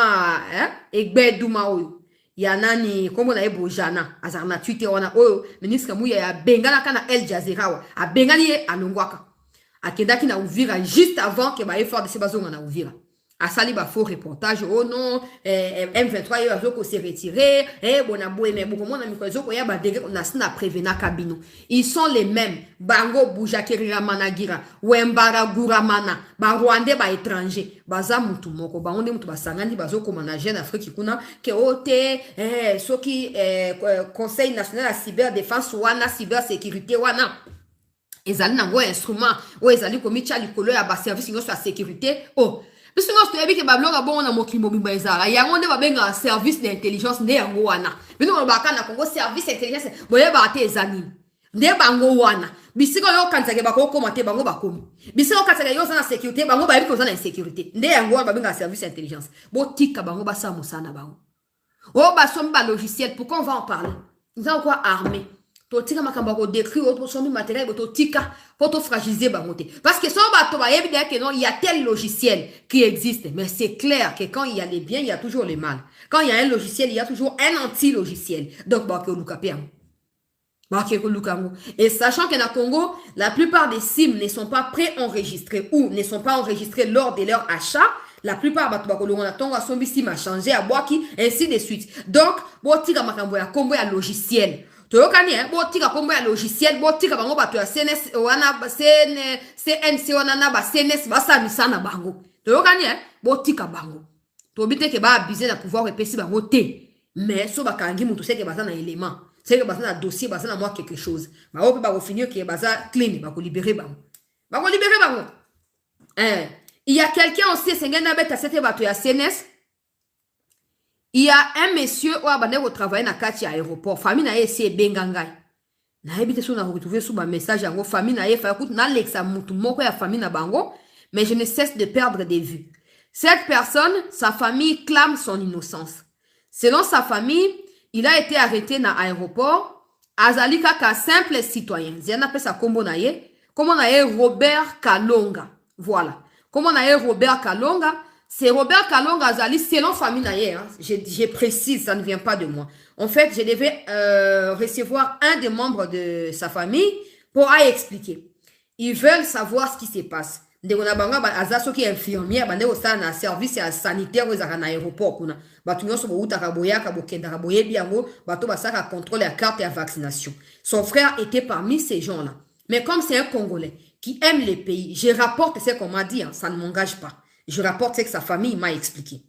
egbe duma oyo ya nani kombo na ebo jana azarna Twitter wana oyo ministre muya ya bengana kana El Jazeera wa a bengani ye alongwaka akendaki na Uvira juste avant que ba effort de sebazonga na Uvira asali ba faux reportage oh non M23 yo azoko se retirer bona boye mais beaucoup mona mikozo ko ya ba degré na sina prévenir kabino ils sont les mêmes bango bujakirira managira wembara guramana ba rwandais ba étranger baza mutu moko bango nde mutu basangandi bazoko manager na Afrique kuna ke ote soki conseil national de cyberdéfense wana cybersécurité wana ezali nango instrument o ezali komicha likolo ya ba service nyonso ya sécurité Puisque nous avons dit que Babylone bon na mokimo bimbaizara yango nde babenga service d'intelligence nde yango wana bino babaka na Congo service d'intelligence boye ba te ezani nde bango wana bisiko yo kanzake bako komate bango bakomi bisiko kanzake yo na sécurité bango ba biko na insécurité nde yango wana babenga service d'intelligence bo tika bango basa musana bango ba somba logiciel pourquoi on va en parler nous avons quoi armé totika makamba ko décrit autre sombi matériel bo totika pour te fragiliser bamoté parce que ça va to yebi dire que non il y a tel logiciel qui existe mais c'est clair que quand il y a les biens il y a toujours les mal quand il y a un logiciel il y a toujours un anti-logiciel donc ba ke lukapian et sachant que dans Congo la plupart des SIM ne sont pas préenregistrés ou ne sont pas enregistrés lors de leur achat. La plupart batu bakolongo na tonga sombi sim a changé à boaki ainsi de suite donc botika makambo ya kombo ya logiciel toyokani botika kombo ya logiciel botika bango bato ya CNS wana CNC wana na ba CNS basamisa na bango toyokani botika bango tobite ke ba abuser na pouvoir epesi bango te mais so bakangi mutu seke baza na élément seke baza na dossier baza na moi quelque chose ba ope ba finir ke baza clean ba ko libérer bango il y a quelqu'un aussi sengena beta sete bato ya CNS. Il y a un monsieur qui a travaillé dans le aéroport. Famille na ese bengangai. Na ebite so na retrouver sous ba message yango famille na fa écoute na lexa mutu moko ya famille na bango mais je ne cesse de perdre de vue. Cette personne, sa famille clame son innocence. Selon sa famille, il a été arrêté dans l'aéroport. Azali kaka simple citoyen. Ziana pe sa kombo na ye. Comment na ye Robert Kalonga. Voilà. Comment na ye Robert Kalonga. C'est Robert Kalonga Azali, selon famille naïe, hein. Je précise, ça ne vient pas de moi. En fait, je devais recevoir un des membres de sa famille pour expliquer. Ils veulent savoir ce qui se passe. De on a banga azaso qui est infirmière, bande au sana service sanitaire aux aéroport kuna. Batunyo so bo utaka boya ka bokenda boye biango, bato basaka contrôle la carte et la vaccination. Son frère était parmi ces gens-là. Mais comme c'est un Congolais qui aime les pays. Je rapporte ce qu'on m'a dit, hein, ça ne m'engage pas. Je rapporte ce que sa famille m'a expliqué.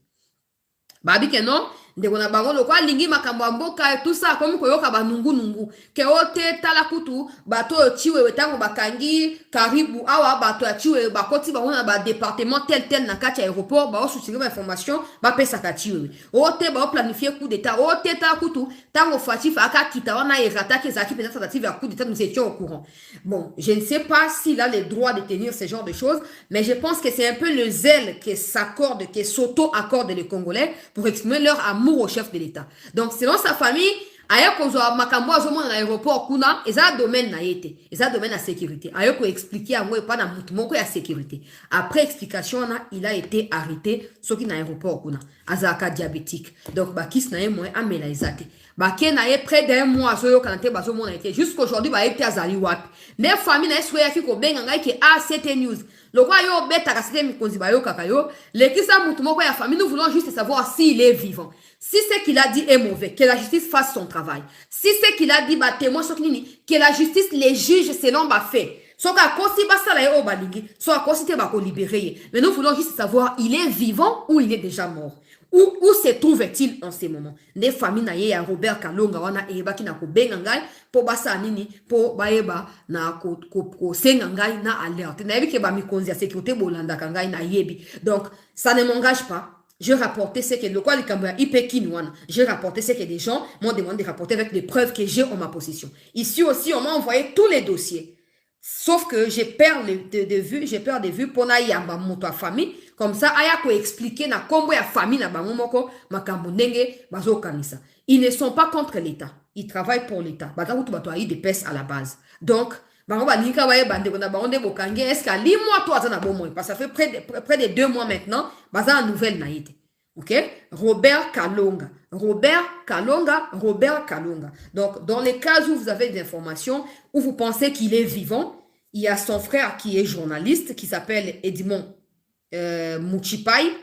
Babi que non, ndeko na bango lokwa lingi makambo ya mboka tout ça comme koyoka ba nungu ke ote tala kutu bato chiwe wetango bakangi karibu awa bato ya chiwe bakoti bango na ba département tel na kati aéroport ba osutiri ba information ba pesa ka chiwe ote ba planifier coup d'état ote tala kutu tango fatif aka kita wana erata ke zaki peut-être tentative ya coup d'état nous étions au courant. Bon, je ne sais pas s'il a le droit de tenir ce genre de choses, mais je pense que c'est un peu le zèle que s'accorde, que s'auto-accorde les Congolais pour exprimer leur amour au chef de l'État. Donc, selon sa famille, ayako zo makambo azomo na aéroport kuna, eza domaine na yete, eza domaine à sécurité. Ayako expliquer à moi pas na mutu moko ya sécurité. Après explication il a été arrêté soki na aéroport kuna, azaka diabétique. Donc bakis na ye moi amela ezate. Baké na ye près d'un mois zo yo kanate bazo mona été jusqu'aujourd'hui ba été azali wapi. Ne famille na eswe yaki ko benga ngai ke ACT News. Le roi yo beta kasete mikonzi ba yo kakayo, lekisa mutu moko ya famille nous voulons juste savoir s'il est vivant. Si ce qu'il a dit est mauvais, que la justice fasse son travail. Si ce qu'il a dit ba témoin que la justice les juge selon ba fait. Soit qu'à kosi basala yo balingi, soit à kosi te ba ko libérer. Mais nous voulons juste savoir il est vivant ou il est déjà mort. Où se trouve-t-il en ce moment? Les familles na ye ya Robert Kalonga wana eba ki na ko benga ngai po basa nini po baeba na ko senga ngai na alerte. Na yebi ke ba mikonzi ya sécurité bolanda ngai na yebi. Donc ça ne m'engage pas. Je rapportais ce que le quoi le Cambodge Ipekinouana. Je rapportais ce que des gens m'ont demandé de rapporter avec des preuves que j'ai en ma possession. Ici aussi, on m'a envoyé tous les dossiers. Sauf que j'ai peur de vue pour na yamba moto famille. Comme ça, ayako expliquer na kombo ya famille na bamomoko makambo ndenge bazo kanisa. Ils ne sont pas contre l'État. Ils travaillent pour l'État. Batakutu bato ayi de pèse à la base. Donc, est-ce qu'à 8 mois, toi, parce que ça fait près de 2 mois maintenant, baza en nouvelle naïté. Ok? Robert Kalonga. Donc, dans les cas où vous avez des informations, où vous pensez qu'il est vivant, il y a son frère qui est journaliste, qui s'appelle Edmond Mouchipai.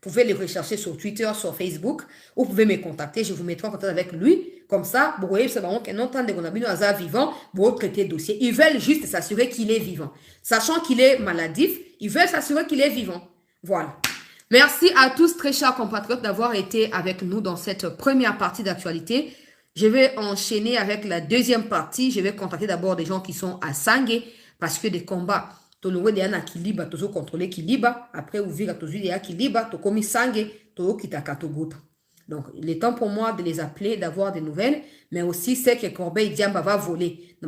Vous pouvez le rechercher sur Twitter, sur Facebook, ou vous pouvez me contacter, je vous mettrai en contact avec lui. Comme ça, vous voyez, c'est vraiment qu'un entend de Gonabino Aza vivant pour traiter le dossier. Ils veulent juste s'assurer qu'il est vivant. Sachant qu'il est maladif, ils veulent s'assurer qu'il est vivant. Voilà. Merci à tous, très chers compatriotes, d'avoir été avec nous dans cette première partie d'actualité. Je vais enchaîner avec la deuxième partie. Je vais contacter d'abord des gens qui sont à Sangé, parce que des combats, tolongwe de yana Kiliba, tozo contrôler Kiliba. Après, ouvrir tozo de ya Kiliba, to komi Sangé, to kitaka togota. Donc, il est temps pour moi de les appeler, d'avoir des nouvelles, mais aussi c'est que Corbeil Diamba va voler. Je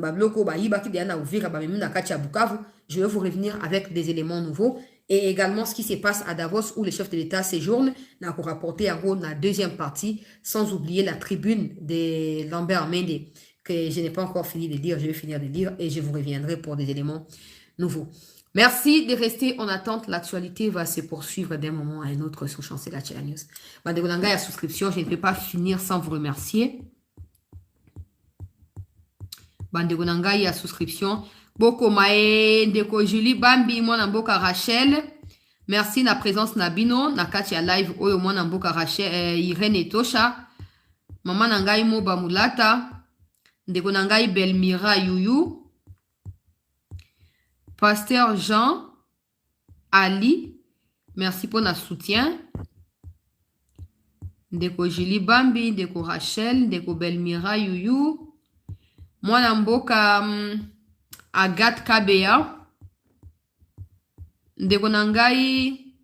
vais vous revenir avec des éléments nouveaux et également ce qui se passe à Davos où le chef de l'État séjourne. Nous avons rapporté à vous la deuxième partie, sans oublier la tribune de Lambert Mende que je n'ai pas encore fini de lire. Je vais finir de lire et je vous reviendrai pour des éléments nouveaux. Merci de rester en attente. L'actualité va se poursuivre d'un moment à un autre sur Chancela Chela News. Bandegonanga à souscription, je ne peux pas finir sans vous remercier. Bandegonanga à souscription. Boko Mae, Ndeko Julie, Bambi, mon amboka Rachel. Merci na présence Nabino, na Katia Live, Oyo mon amboka Rachel, Irene et Tosha. Maman Nangai Mo Bamulata. Ndeko Nangai Belmira Yuyu. Pasteur Jean, Ali, merci pour notre soutien. Ndeko Julie Bambi, Ndeko Rachel, Ndeko Belmira Yuyu. Moi, Namboka Agathe Kabea. Ndeko Nangai.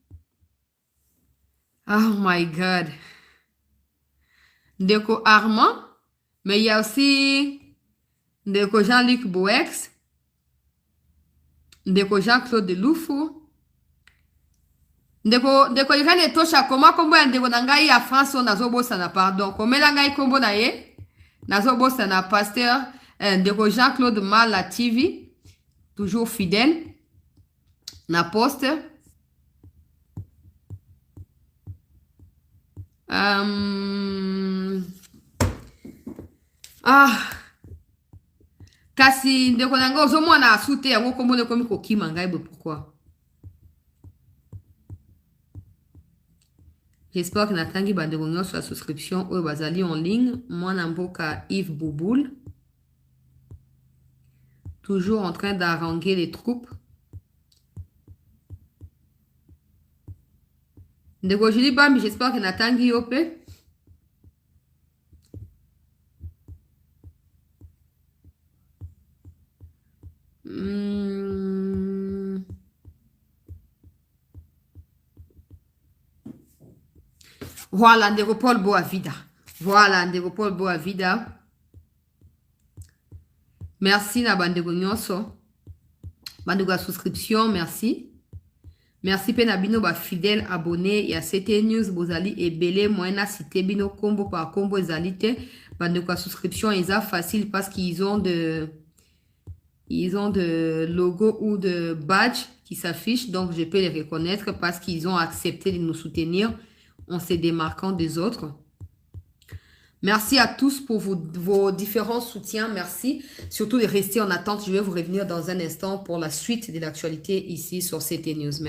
Oh my God. Ndeko Armand. Mais il y a aussi Ndeko Jean-Luc Boex. Ndeko Jean-Claude Loufou. Ndeko Irene Tosha, comment kombo ya ndeko nangai ya France on nazobosa na pardon. Komela ngai kombo na ye. Nazobosa na pasteur Ndeko Jean-Claude Mala TV. Toujours fidèle. Na poste. Kasi ndeko nanga ozomona asute yango kombo ne komi kokima ngai bo pourquoi? J'espère que natangi bandeko nyonso la souscription oyo bazali en ligne. Mwana mboka Yves Bouboul. Toujours en train d'haranguer les troupes. Ndeko Julie Bambi, j'espère que Nathan Guillaume. Voilà, Ndeko Paul Boavida. Voilà, Ndeko Paul Boavida. Merci, na Bandeko Nyonso. Bandeko à souscription, merci. Merci, Penabino, ba fidèle abonné. Il y a CT News, Bozali et Belé. Moyena cité Bino combo par combo Zalité. Bandeko à souscription, ils ont facile parce qu'ils ont de logo ou de badge qui s'affichent. Donc, je peux les reconnaître parce qu'ils ont accepté de nous soutenir en se démarquant des autres. Merci à tous pour vos différents soutiens. Merci. Surtout de rester en attente. Je vais vous revenir dans un instant pour la suite de l'actualité ici sur CT News. Merci.